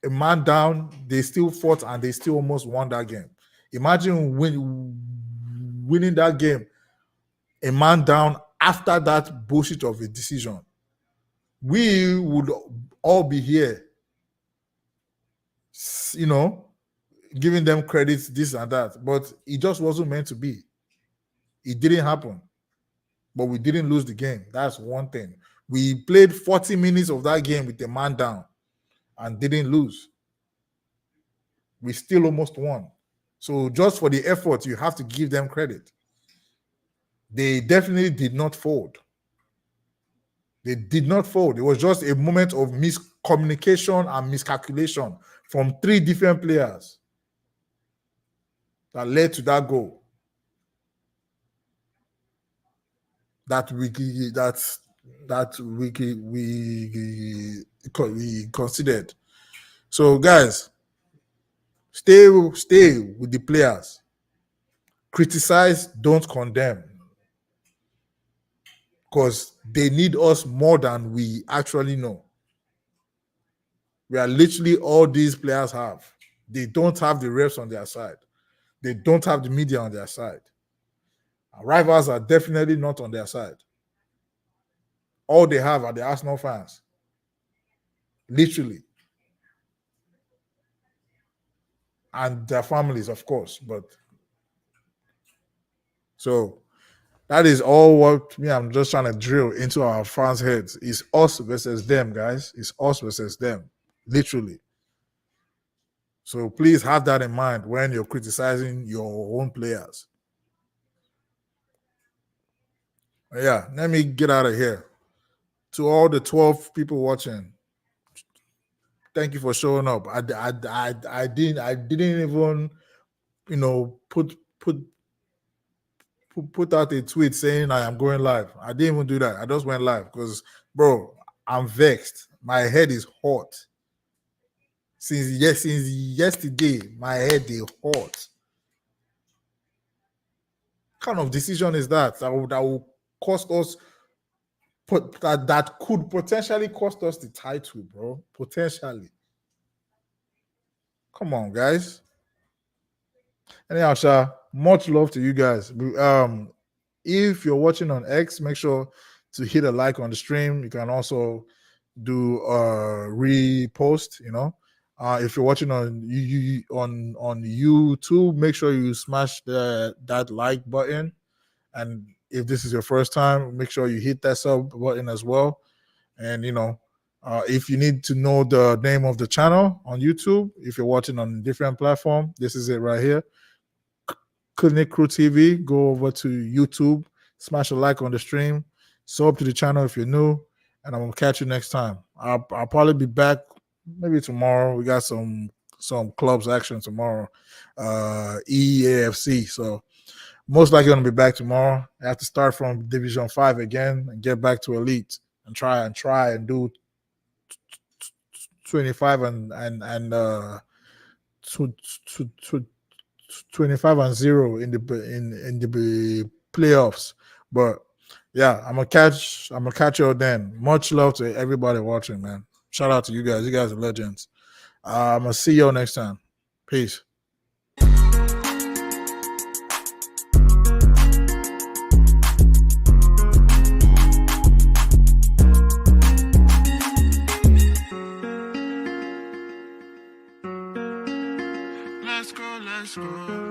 a man down, they still fought and they still almost won that game. Imagine winning that game, a man down after that bullshit of a decision. We would all be here, giving them credits, this and that. But it just wasn't meant to be. It didn't happen. But we didn't lose the game. That's one thing. We played 40 minutes of that game with a man down and didn't lose. We still almost won. So just for the effort, you have to give them credit. They definitely did not fold. They did not fold. It was just a moment of miscommunication and miscalculation from 3 different players that led to that goal. That we considered. So, guys, stay with the players. Criticize, don't condemn. Because they need us more than we actually know. We are literally all these players have. They don't have the refs on their side. They don't have the media on their side. Our rivals are definitely not on their side. All they have are the Arsenal fans. Literally. And their families, of course. But so that is all what I'm just trying to drill into our fans' heads. It's us versus them, guys. It's us versus them. Literally. So please have that in mind when you're criticizing your own players. Yeah, let me get out of here. To all the 12 people watching, thank you for showing up. I didn't even, put out a tweet saying I am going live. I didn't even do that. I just went live because, bro, I'm vexed. My head is hot. Since yesterday, my head they hot. Kind of decision is that will cost us that could potentially cost us the title, bro. Potentially. Come on, guys. Anyhow, Sha, much love to you guys. If you're watching on X, make sure to hit a like on the stream. You can also do a repost. If you're watching on on YouTube, make sure you smash that like button. And if this is your first time, make sure you hit that sub button as well. And if you need to know the name of the channel on YouTube, if you're watching on a different platform, this is it right here. Clinic Crew TV. Go over to YouTube, smash a like on the stream, sub to the channel if you're new, and I'm gonna catch you next time. I'll probably be back maybe tomorrow. We got some clubs action tomorrow, EAFC. So most likely gonna be back tomorrow. I have to start from Division 5 again and get back to Elite and try and do 25 and 25-0 in the playoffs. But yeah, I'm gonna catch you then. Much love to everybody watching, man. Shout out to you guys. You guys are legends. I'm gonna see you next time. Peace. Let's go, let's go.